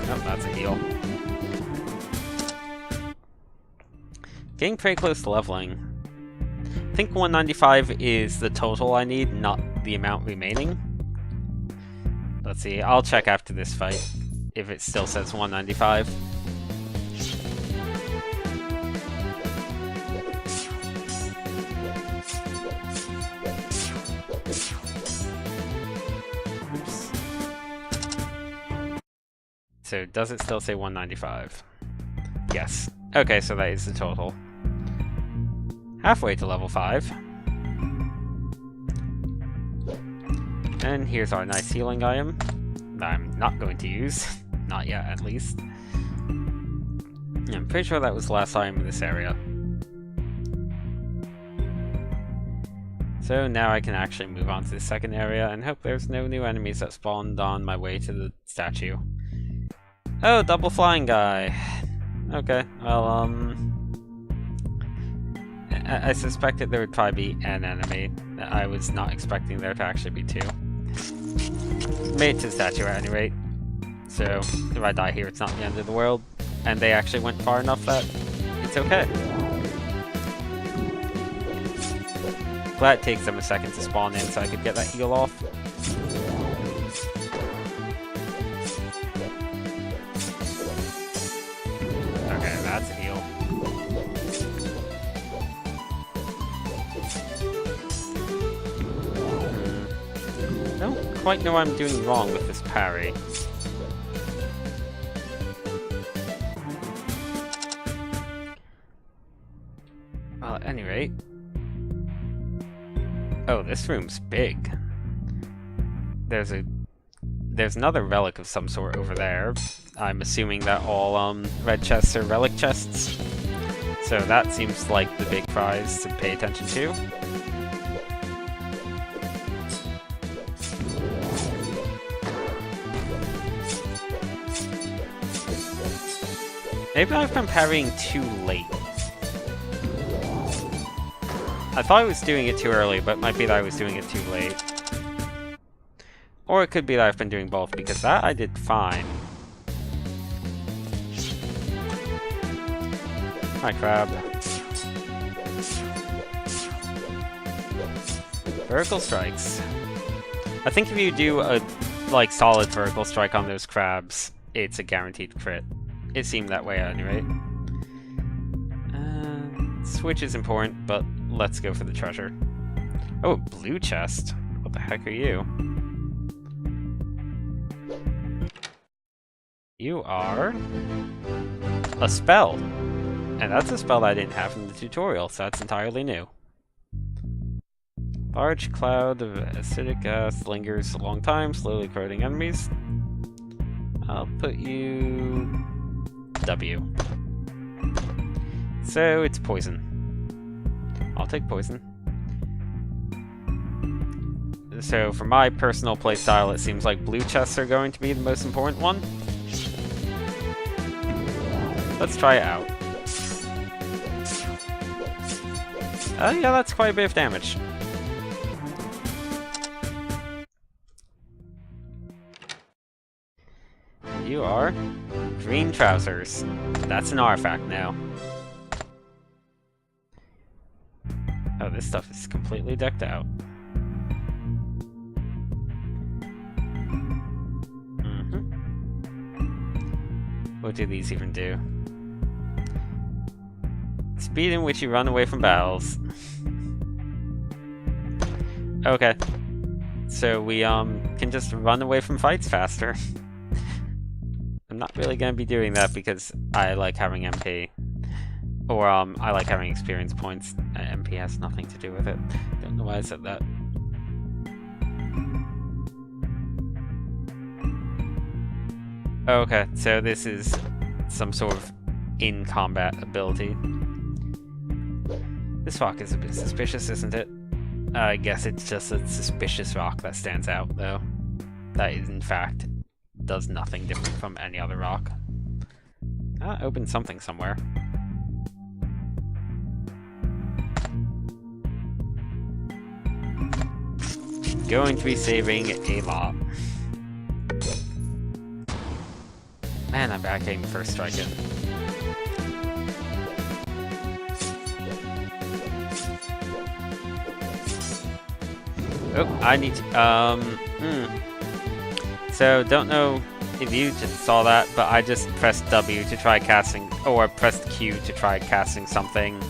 Oh, that's a heal. Getting pretty close to leveling. I think 195 is the total I need, not the amount remaining. Let's see, I'll check after this fight if it still says 195. Oops. So does it still say 195? Yes. Okay, so that is the total. Halfway to level 5. And here's our nice healing item that I'm not going to use. Not yet, at least. I'm pretty sure that was the last item in this area. So now I can actually move on to the second area and hope there's no new enemies that spawned on my way to the statue. Oh, double flying guy. Okay, well, I suspected there would probably be an enemy. I was not expecting there to actually be two. Made it to the statue at any rate. So, if I die here, it's not the end of the world. And they actually went far enough that it's okay. Glad it takes them a second to spawn in so I could get that heal off. Okay, that's a heal. I don't quite know what I'm doing wrong with this parry. Well, at any rate... Oh, this room's big. There's another relic of some sort over there. I'm assuming that all red chests are relic chests. So that seems like the big prize to pay attention to. Maybe I've been parrying too late. I thought I was doing it too early, but it might be that I was doing it too late. Or it could be that I've been doing both, because that I did fine. Hi, crab. Vertical strikes. I think if you do a like solid vertical strike on those crabs, it's a guaranteed crit. It seemed that way at any rate. Switch is important, but let's go for the treasure. Oh, blue chest. What the heck are you? You are a spell. And that's a spell that I didn't have in the tutorial, so that's entirely new. Large cloud of acidic gas lingers a long time, slowly corroding enemies. I'll put you... W. So it's poison. I'll take poison. So for my personal playstyle, it seems like blue chests are going to be the most important one. Let's try it out. Yeah, that's quite a bit of damage. You are green trousers. That's an artifact now. Oh, this stuff is completely decked out. What do these even do? Speed in which you run away from battles. Okay. So we can just run away from fights faster. I'm not really gonna be doing that because I like having MP. Or I like having experience points. MP has nothing to do with it. Don't know why I said that. Okay, so this is some sort of in-combat ability. This rock is a bit suspicious, isn't it? I guess it's just a suspicious rock that stands out, though. That is, in fact, does nothing different from any other rock. Open something somewhere. Going to be saving a lot. Man, I'm back getting the first strike in. Oh, I need to, So, don't know if you just saw that, but I just pressed W to try casting, or pressed Q to try casting something.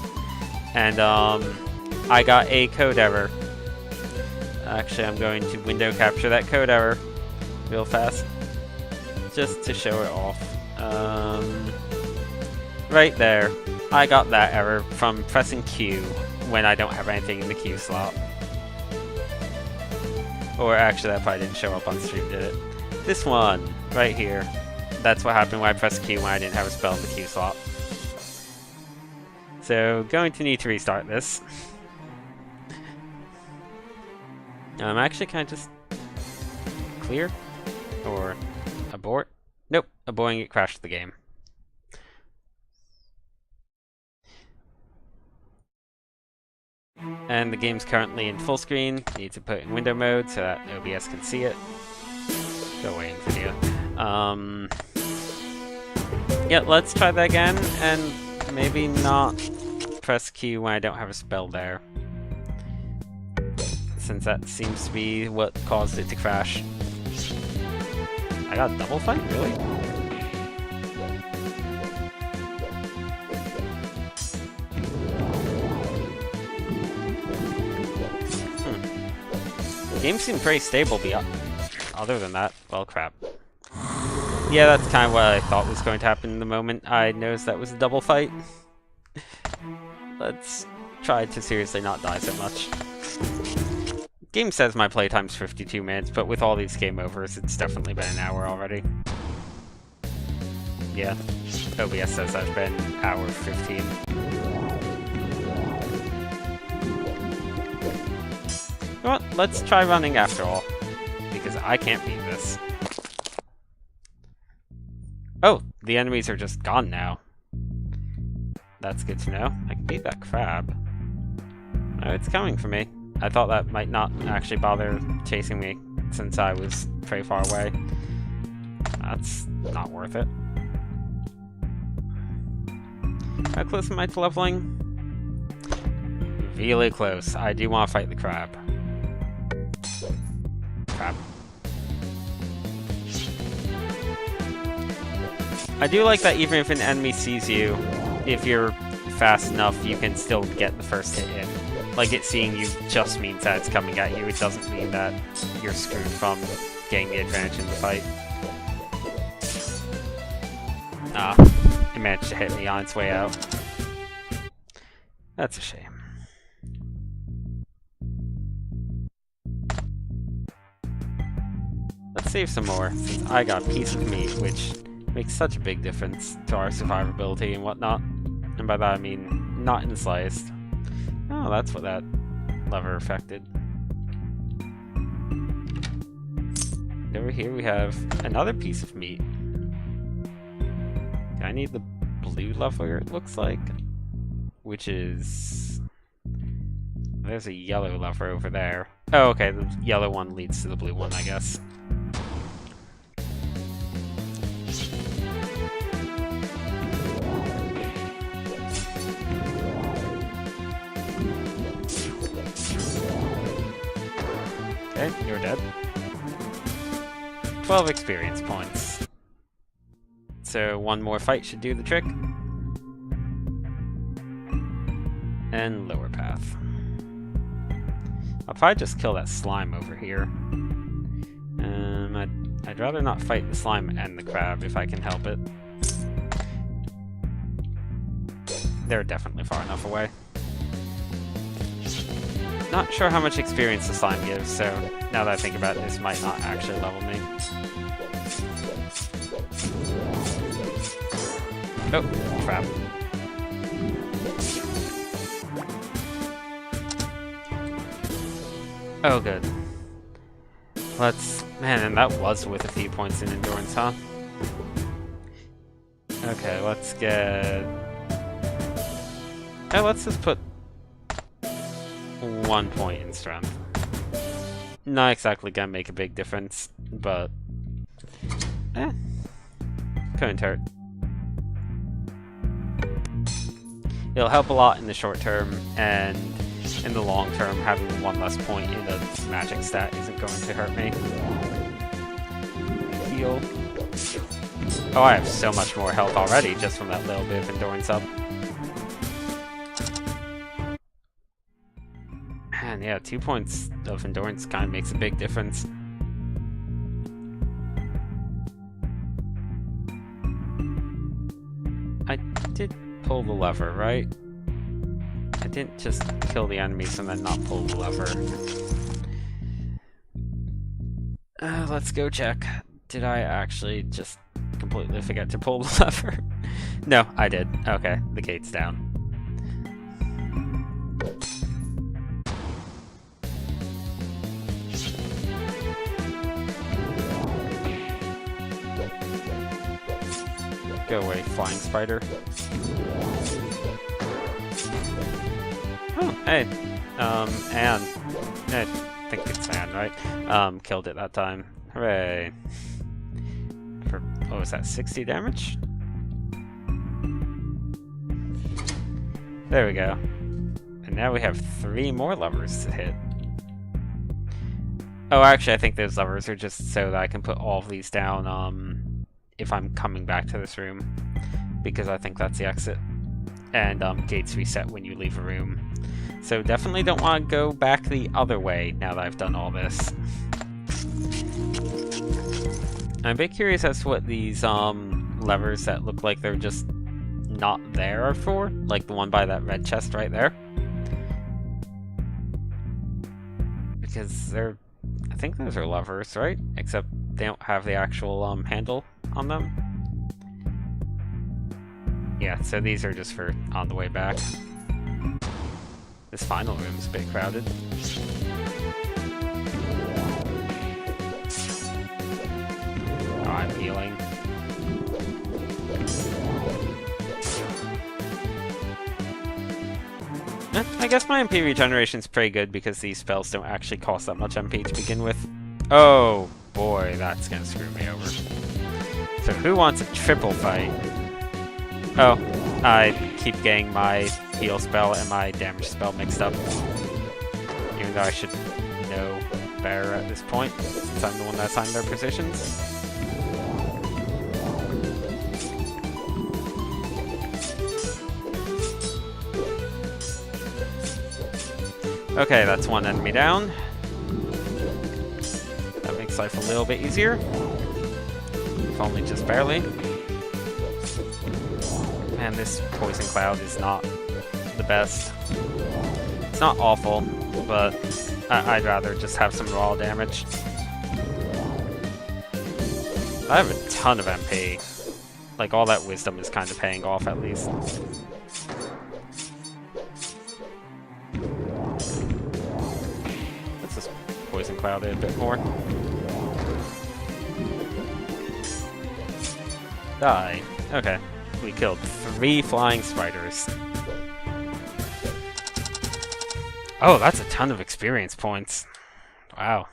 And, I got a code error. Actually, I'm going to window capture that code error real fast. Just to show it off. Right there. I got that error from pressing Q when I don't have anything in the Q slot. Or actually, that probably didn't show up on stream, did it? This one, right here. That's what happened when I pressed Q when I didn't have a spell in the Q slot. So, going to need to restart this. Actually, can I just clear? Or abort? Nope, aborting it crashed the game. And the game's currently in full screen. Need to put it in window mode so that OBS can see it. Go away, NVIDIA. Yeah, let's try that again, and maybe not press Q when I don't have a spell there. Since that seems to be what caused it to crash. I got a double fight? Really? The game seemed pretty stable other than that. Well, crap. Yeah, that's kind of what I thought was going to happen in the moment I noticed that was a double fight. Let's try to seriously not die so much. Game says my playtime's 52 minutes, but with all these game overs, it's definitely been an hour already. Yeah, OBS says I've been hour 15. You know what? Let's try running after all, because I can't beat this. Oh, the enemies are just gone now. That's good to know. I can beat that crab. Oh, it's coming for me. I thought that might not actually bother chasing me since I was pretty far away. That's not worth it. How close am I to leveling? Really close. I do want to fight the crab. crap. I do like that even if an enemy sees you, if you're fast enough, you can still get the first hit in. Like, it seeing you just means that it's coming at you. It doesn't mean that you're screwed from getting the advantage in the fight. Ah, it managed to hit me on its way out. That's a shame. Let's save some more, since I got a piece of meat, which makes such a big difference to our survivability and whatnot. And by that I mean not in the slightest. Oh, that's what that lever affected. And over here we have another piece of meat. I need the blue lever, it looks like. Which is... There's a yellow lever over there. Oh, okay, the yellow one leads to the blue one, I guess. Okay, you're dead. 12 experience points. So one more fight should do the trick. And lower path. I'll probably just kill that slime over here. I'd rather not fight the slime and the crab if I can help it. They're definitely far enough away. Not sure how much experience the slime gives, so now that I think about it, this might not actually level me. Oh, crap. Oh, good. Man, and that was with a few points in endurance, huh? Okay, let's get... Oh, let's just put 1 point in strength. Not exactly gonna make a big difference, but... couldn't hurt. It'll help a lot in the short term, and in the long term, having 1 less point in a magic stat isn't going to hurt me. Heal. Oh, I have so much more health already just from that little bit of endurance up. Man, yeah, 2 points of endurance kind of makes a big difference. I did pull the lever, right? I didn't just kill the enemies and then not pull the lever. Let's go check. Did I actually just completely forget to pull the lever? No, I did. Okay, the gate's down. Go away, flying spider. Oh, hey. Anne. I think it's Anne, right? Killed it that time. Hooray. For, what was that, 60 damage? There we go. And now we have 3 more levers to hit. Oh, actually, I think those levers are just so that I can put all of these down, if I'm coming back to this room. Because I think that's the exit. And, gates reset when you leave a room. So definitely don't want to go back the other way now that I've done all this. I'm a bit curious as to what these levers that look like they're just not there are for. Like the one by that red chest right there. Because they're... I think those are levers, right? Except they don't have the actual handle on them. Yeah, so these are just for on the way back. This final room's a bit crowded. Oh, I'm healing. I guess my MP regeneration's pretty good because these spells don't actually cost that much MP to begin with. Oh boy, that's gonna screw me over. So who wants a triple fight? Oh, I keep getting my heal spell and my damage spell mixed up. Even though I should know bearer at this point, since I'm the one that assigned their positions. Okay, that's one enemy down. That makes life a little bit easier. If only just barely. And this poison cloud is not the best. It's not awful, but I'd rather just have some raw damage. I have a ton of MP. Like, all that wisdom is kind of paying off, at least. Let's just poison cloud it a bit more. Die. Okay. We killed 3 flying spiders. Oh, that's a ton of experience points. Wow.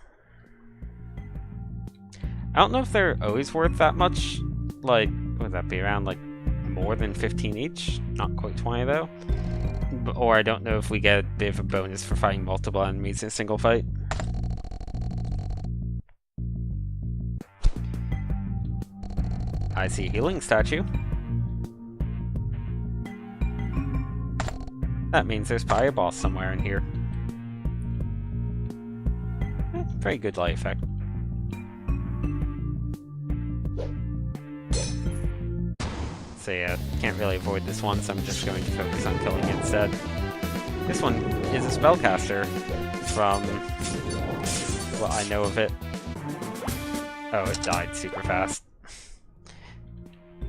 I don't know if they're always worth that much. Like, would that be around, like, more than 15 each? Not quite 20, though. Or I don't know if we get a bit of a bonus for fighting multiple enemies in a single fight. I see a healing statue. That means there's probably a boss somewhere in here. Very good light effect. So yeah, can't really avoid this one, so I'm just going to focus on killing it instead. This one is a spellcaster, from what I know of it. Oh, it died super fast.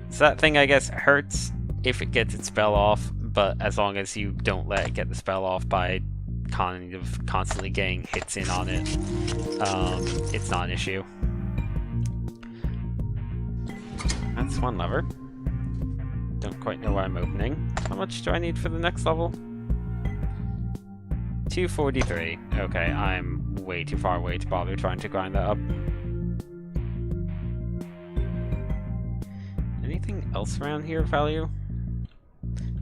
So that thing, I guess, hurts if it gets its spell off, but as long as you don't let it get the spell off by kind of constantly getting hits in on it, it's not an issue. That's one lever. Don't quite know what I'm opening. How much do I need for the next level? 243. Okay, I'm way too far away to bother trying to grind that up. Anything else around here of value?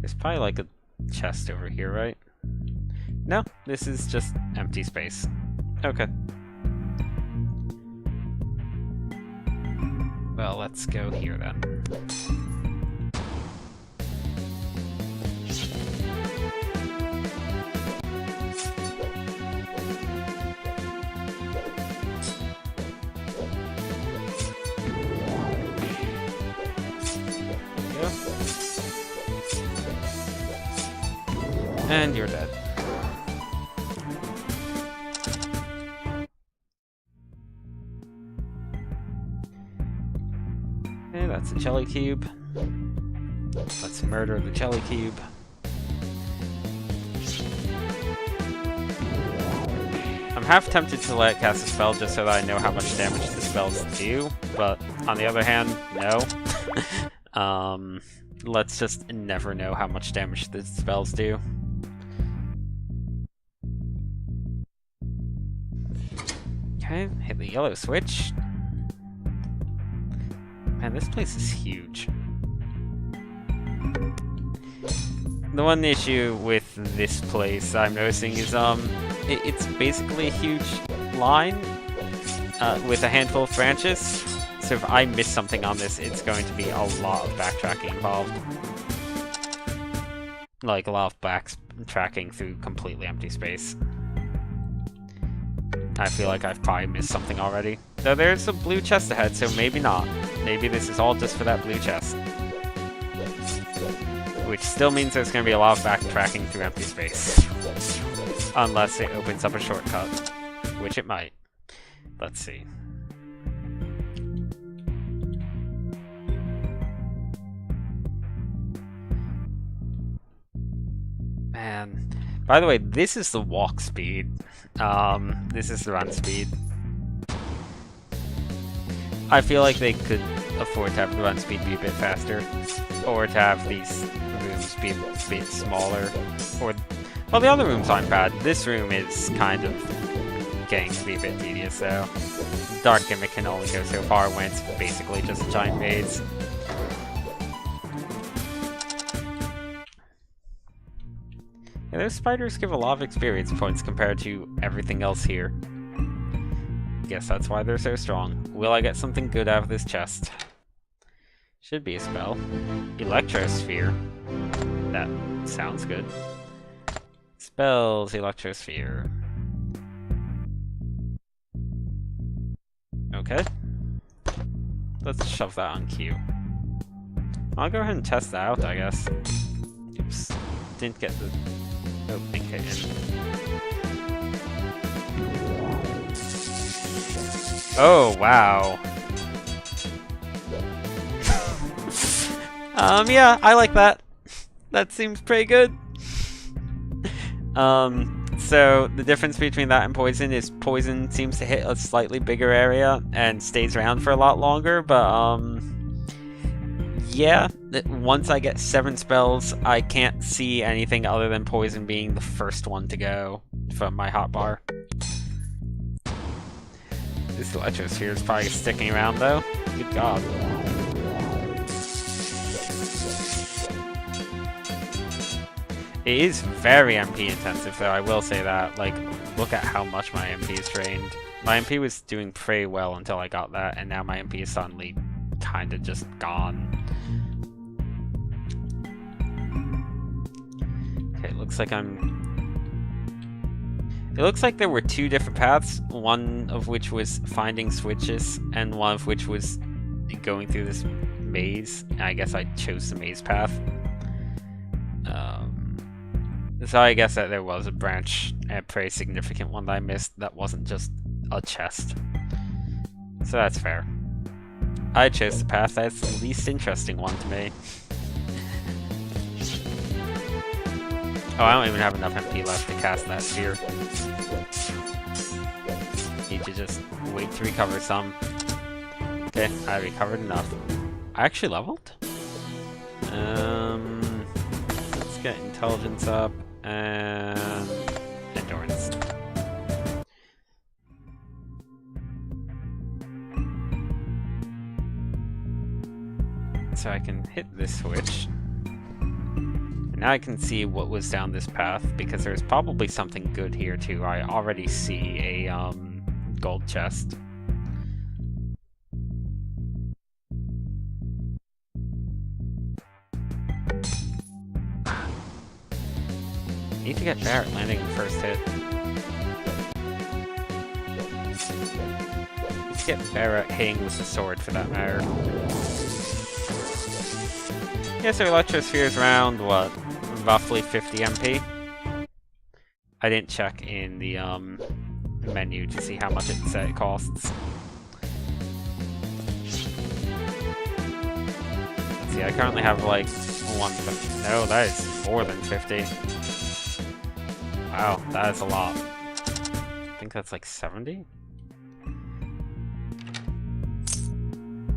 There's probably like a chest over here, right? No, this is just empty space. Okay. Well, let's go here then. And you're dead. Okay, that's a jelly cube. Let's murder the jelly cube. I'm half tempted to let it cast a spell just so that I know how much damage the spells do, but on the other hand, no. Let's just never know how much damage the spells do. Okay, hit the yellow switch. Man, this place is huge. The one issue with this place I'm noticing is it's basically a huge line with a handful of branches. So if I miss something on this, it's going to be a lot of backtracking involved. Like a lot of backtracking through completely empty space. I feel like I've probably missed something already. Though there's a blue chest ahead, so maybe not. Maybe this is all just for that blue chest. Which still means there's going to be a lot of backtracking through empty space. Unless it opens up a shortcut. Which it might. Let's see. Man. By the way, this is the walk speed. This is the run speed. I feel like they could afford to have the run speed be a bit faster. Or to have these rooms be a bit smaller. Or, well, the other rooms aren't bad. This room is kind of getting to be a bit tedious, though. Dark Gimmick can only go so far when it's basically just a giant maze. Yeah, those spiders give a lot of experience points compared to everything else here. guess that's why they're so strong. Will I get something good out of this chest? Should be a spell. Electrosphere. That sounds good. Spells, Electrosphere. Okay. Let's shove that on Q. I'll go ahead and test that out, I guess. Oops. Didn't get the opening hit in. Oh, wow. Yeah, I like that. That seems pretty good. So the difference between that and poison is poison seems to hit a slightly bigger area and stays around for a lot longer, but yeah, once I get 7 spells, I can't see anything other than poison being the first one to go from my hotbar. This Electrosphere is probably sticking around though. Good god. It is very MP intensive though, I will say that. Like, look at how much my MP is drained. My MP was doing pretty well until I got that, and now my MP is suddenly kinda just gone. Okay, it looks like It looks like there were 2 different paths, one of which was finding switches, and one of which was going through this maze. I guess I chose the maze path. So I guess that there was a branch, a pretty significant one that I missed that wasn't just a chest. So that's fair. I chose the path that's the least interesting one to me. Oh, I don't even have enough MP left to cast that sphere. Need to just wait to recover some. Okay, I recovered enough. I actually leveled? Let's get intelligence up and endurance. So I can hit this switch. Now I can see what was down this path, because there's probably something good here too. I already see a gold chest. Need to get Barrett landing the first hit. Need to get Barrett hitting with the sword for that matter. Yeah, so Electrosphere is around, what, roughly 50 MP? I didn't check in the menu to see how much it said it costs. Let's see, I currently have like 150. No, that is more than 50. Wow, that is a lot. I think that's like 70?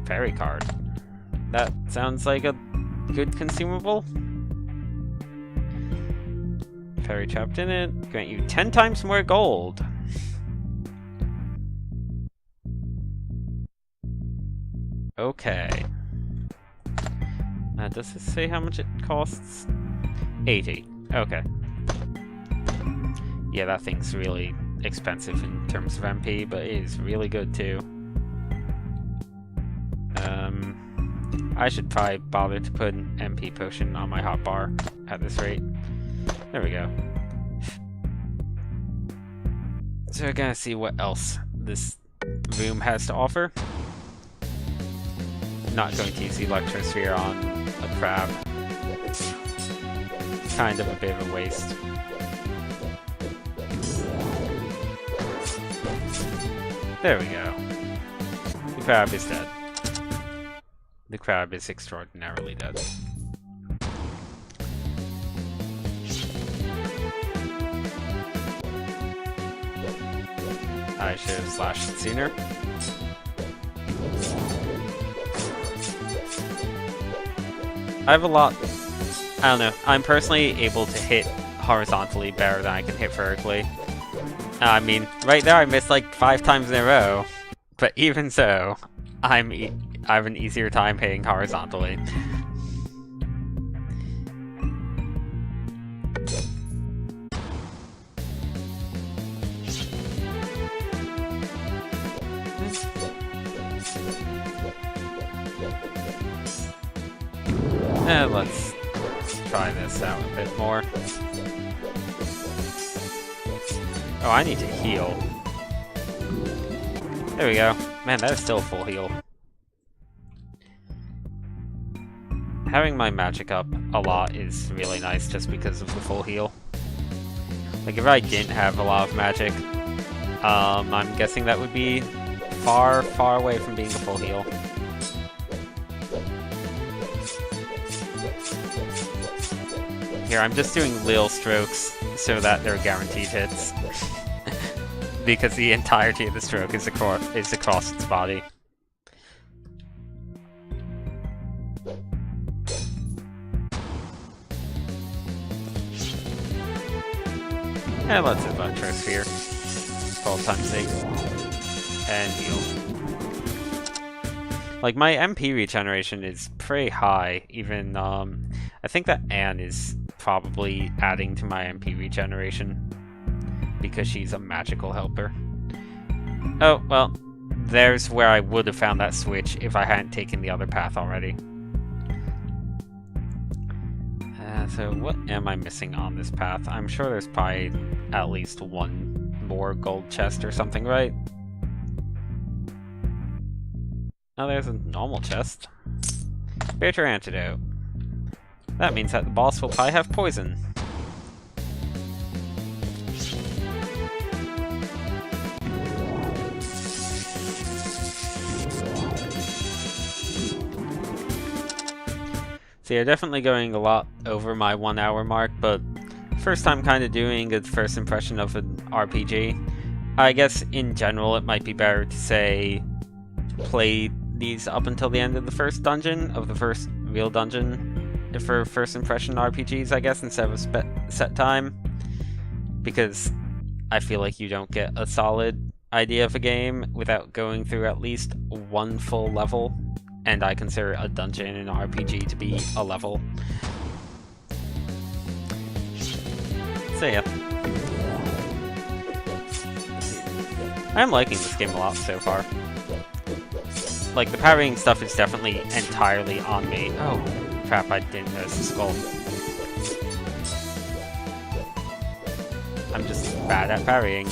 Fairy card. That sounds like a good consumable. Fairy trapped in it. Grant you 10 times more gold. Okay. Does it say how much it costs? 80. Okay. Yeah, that thing's really expensive in terms of MP, but it is really good too. I should probably bother to put an MP potion on my hotbar at this rate. There we go. So we're gonna see what else this room has to offer. Not going to use the Electrosphere on a crab. Kind of a bit of a waste. There we go. The crab is dead. The crab is extraordinarily dead. I should have slashed it sooner. I have a lot... I don't know. I'm personally able to hit horizontally better than I can hit vertically. I mean, right there I missed like 5 times in a row. But even so, I have an easier time hitting horizontally. Let's try this out a bit more. Oh, I need to heal. There we go. Man, that is still a full heal. Having my magic up a lot is really nice just because of the full heal. Like, if I didn't have a lot of magic, I'm guessing that would be far, far away from being a full heal. Here, I'm just doing little strokes so that they're guaranteed hits. Because the entirety of the stroke is across its body. And let's adventure sphere. 12 times 8. And heal. Like, my MP regeneration is pretty high. Even, I think that Anne is probably adding to my MP regeneration. Because she's a magical helper. Oh, well, there's where I would have found that switch if I hadn't taken the other path already. So what am I missing on this path? I'm sure there's probably at least one more gold chest or something, right? Oh, there's a normal chest. Bitter antidote. That means that the boss will probably have poison. So yeah, definitely going a lot over my 1 hour mark, but first time kind of doing a first impression of an RPG. I guess in general it might be better to say play these up until the end of the first dungeon, of the first real dungeon, for first impression RPGs, I guess, instead of a set time. Because I feel like you don't get a solid idea of a game without going through at least one full level. And I consider a dungeon in an RPG to be a level. So yeah. I'm liking this game a lot so far. Like, the parrying stuff is definitely entirely on me. Oh, crap, I didn't notice the skull. I'm just bad at parrying.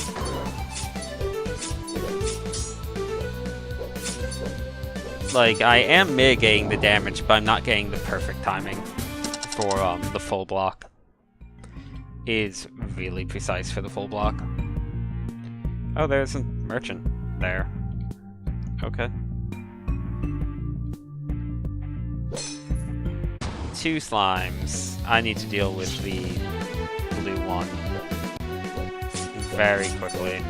Like, I am mitigating the damage, but I'm not getting the perfect timing for the full block. It is really precise for the full block. Oh, there's a merchant there. Okay. 2 slimes. I need to deal with the blue one very quickly.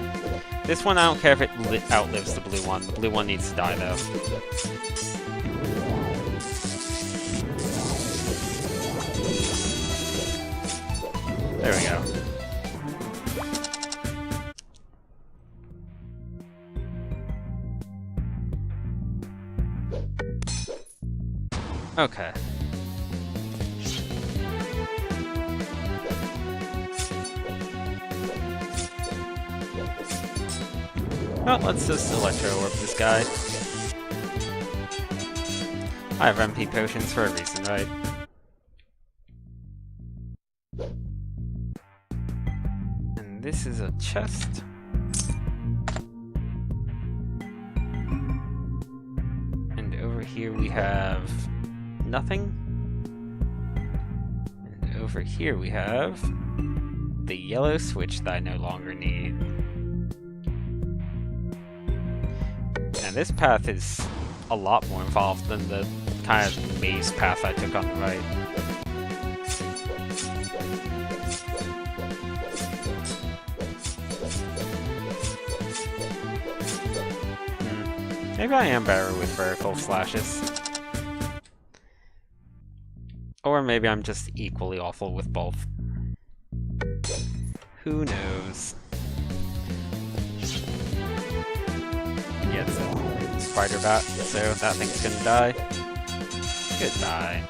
This one, I don't care if it outlives the blue one. The blue one needs to die, though. There we go. Okay. Well, let's just Electro Orb this guy. I have MP potions for a reason, right? And this is a chest. And over here we have nothing. And over here we have the yellow switch that I no longer need. And this path is a lot more involved than the kind of maze path I took on the right. Maybe I am better with vertical flashes. Or maybe I'm just equally awful with both. Who knows? Yeah, it's a spider bat, so that thing's gonna die. Goodbye.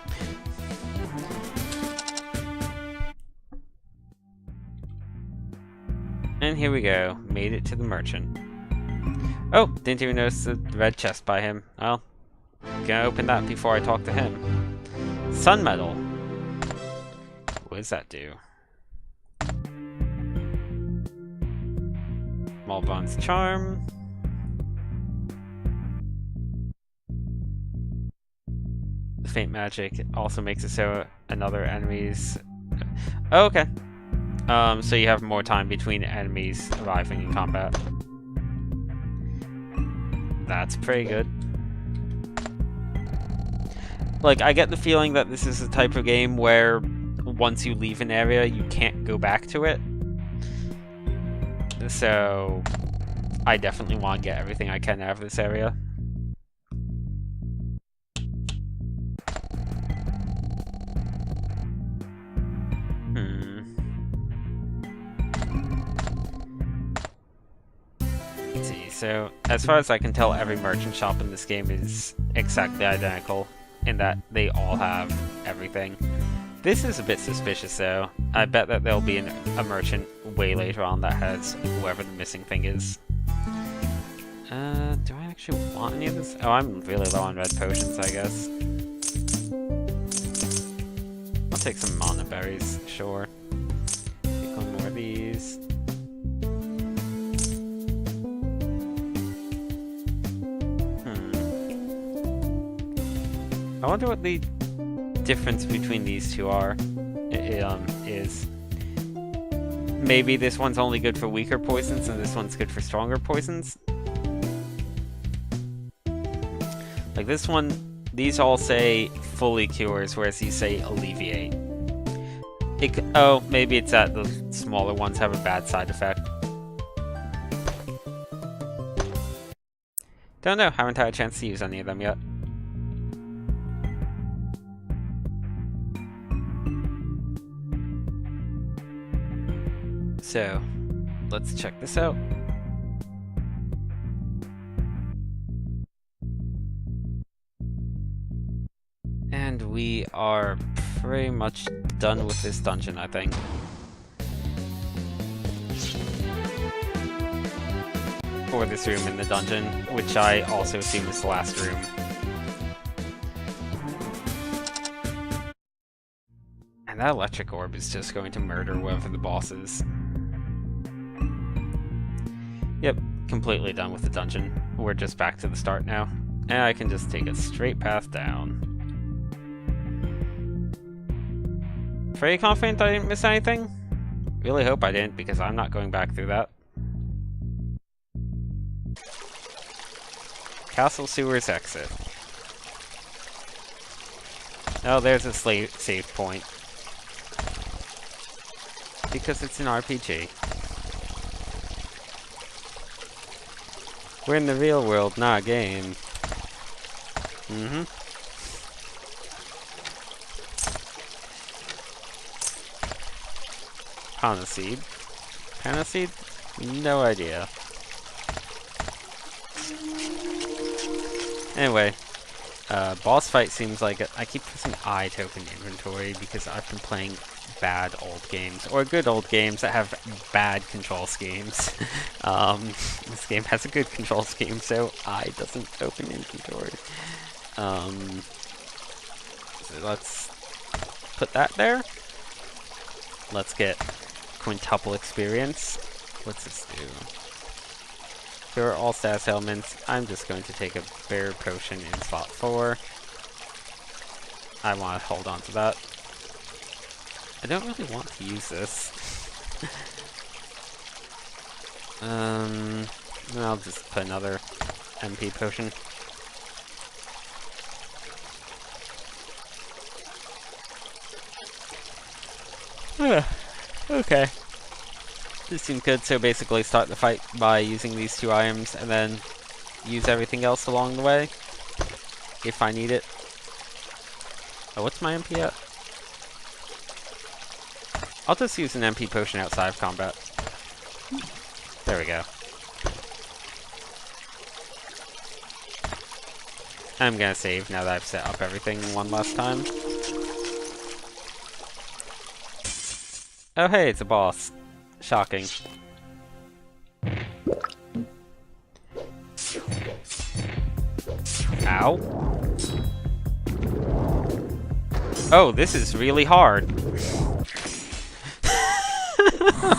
And here we go. Made it to the merchant. Oh, didn't even notice the red chest by him. Well, gonna open that before I talk to him. Sun Metal. What does that do? Malbon's Charm. Faint Magic also makes it so another enemy's... Oh, okay. So you have more time between enemies arriving in combat. That's pretty good. Like, I get the feeling that this is the type of game where once you leave an area, you can't go back to it. So, I definitely want to get everything I can out of this area. Let's see, so as far as I can tell, every merchant shop in this game is exactly identical in that they all have everything. This is a bit suspicious though. I bet that there'll be a merchant way later on that has whoever the missing thing is. Do I actually want any of this? Oh, I'm really low on red potions, I guess. I'll take some mana berries, sure. Take one more of these. I wonder what the difference between these two are. Is maybe this one's only good for weaker poisons and this one's good for stronger poisons. Like this one, these all say fully cures, whereas these say alleviate. Oh, maybe it's that the smaller ones have a bad side effect. Don't know, haven't had a chance to use any of them yet. So, let's check this out. And we are pretty much done with this dungeon, I think. Or this room in the dungeon, which I also assume is the last room. And that electric orb is just going to murder whoever the boss is. Yep, completely done with the dungeon. We're just back to the start now. And I can just take a straight path down. Pretty confident I didn't miss anything? Really hope I didn't, because I'm not going back through that. Castle Sewers exit. Oh, there's a save point. Because it's an RPG. We're in the real world, not a game. Panaseed. Panaseed? No idea. Anyway, boss fight seems like I keep pressing I to open inventory because I've been playing bad old games, or good old games that have bad control schemes. This game has a good control scheme, so I doesn't open inventory. So let's put that there. Let's get quintuple experience. What's this do? Cure all status elements. I'm just going to take a bear potion in slot 4. I want to hold on to that. I don't really want to use this. I'll just put another MP potion. Okay. This seems good, so basically start the fight by using these two items and then use everything else along the way, if I need it. Oh, what's my MP at? I'll just use an MP potion outside of combat. There we go. I'm gonna save now that I've set up everything one last time. Oh hey, it's a boss. Shocking. Ow. Oh, this is really hard.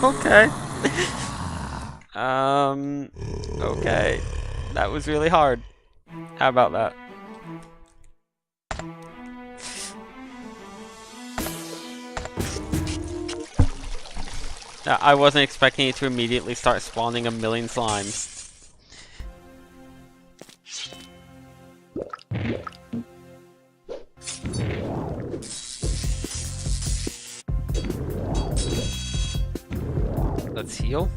Okay. Okay. That was really hard. How about that? I wasn't expecting it to immediately start spawning a million slimes. Let's heal.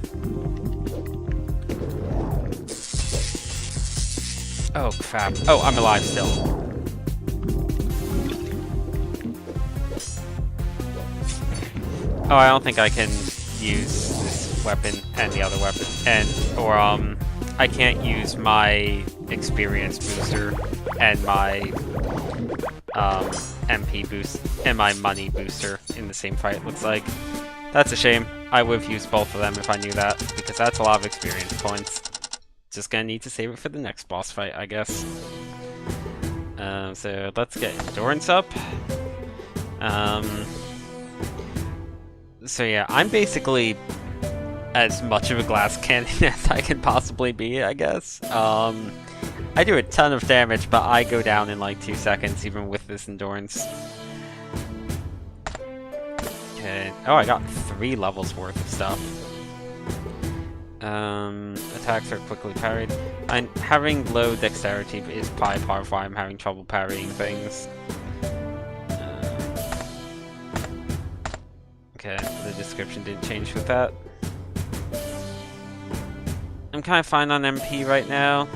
Oh crap. Oh, I'm alive still. Oh, I don't think I can use this weapon and the other weapon, I can't use my experience booster and my MP boost and my money booster in the same fight, looks like. That's a shame. I would have used both of them if I knew that, because that's a lot of experience points. Just gonna need to save it for the next boss fight, I guess. So let's get endurance up. So yeah, I'm basically as much of a glass cannon as I can possibly be, I guess. I do a ton of damage, but I go down in like 2 seconds, even with this endurance. Okay. Oh, I got 3 levels worth of stuff. Attacks are quickly parried. And having low dexterity is probably part of why I'm having trouble parrying things. Okay, the description didn't change with that. I'm kind of fine on MP right now.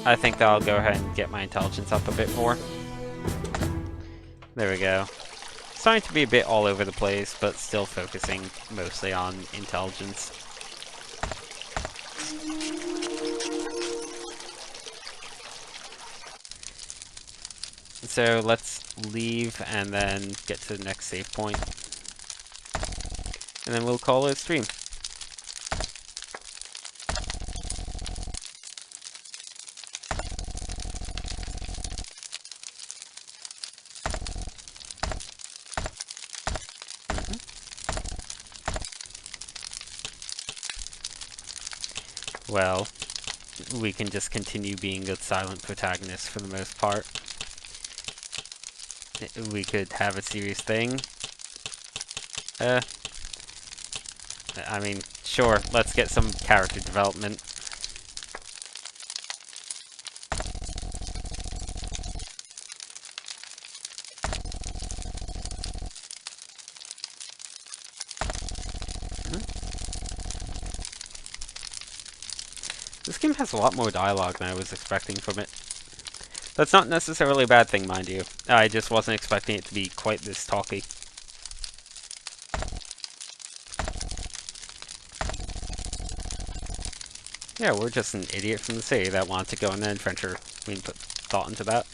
I think that I'll go ahead and get my intelligence up a bit more. There we go. Starting to be a bit all over the place, but still focusing mostly on intelligence. So let's leave and then get to the next save point. And then we'll call it a stream. Well, we can just continue being a silent protagonist for the most part. We could have a serious thing. I mean, sure, let's get some character development. This game has a lot more dialogue than I was expecting from it. That's not necessarily a bad thing, mind you. I just wasn't expecting it to be quite this talky. Yeah, we're just an idiot from the city that wanted to go on an adventure. We didn't put thought into that.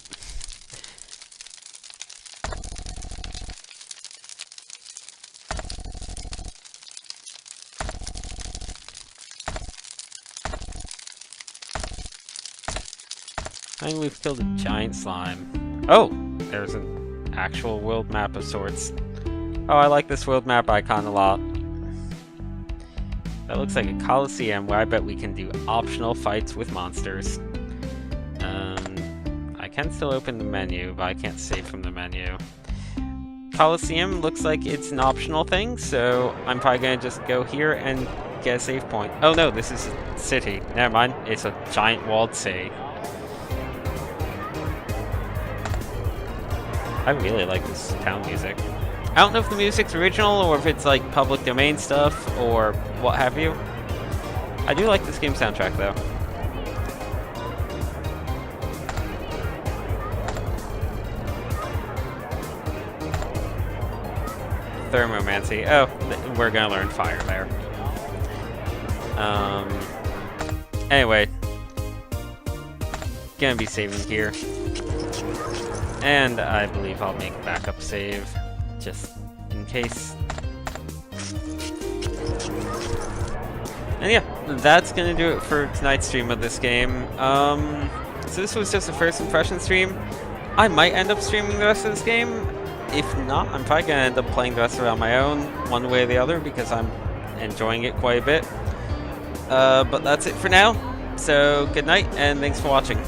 I think we've killed a giant slime. Oh! There's an actual world map of sorts. Oh, I like this world map icon a lot. That looks like a coliseum where I bet we can do optional fights with monsters. I can still open the menu, but I can't save from the menu. Coliseum looks like it's an optional thing, so I'm probably gonna just go here and get a save point. Oh no, this is a city. Never mind, it's a giant walled city. I really like this town music. I don't know if the music's original or if it's like public domain stuff or what have you. I do like this game soundtrack though. Thermomancy. Oh, we're gonna learn fire there. Anyway. Gonna be saving here. And I believe I'll make a backup save, just in case. And yeah, that's gonna do it for tonight's stream of this game. So this was just a first impression stream. I might end up streaming the rest of this game. If not, I'm probably going to end up playing the rest of it on my own, one way or the other, because I'm enjoying it quite a bit. But that's it for now. So good night, and thanks for watching.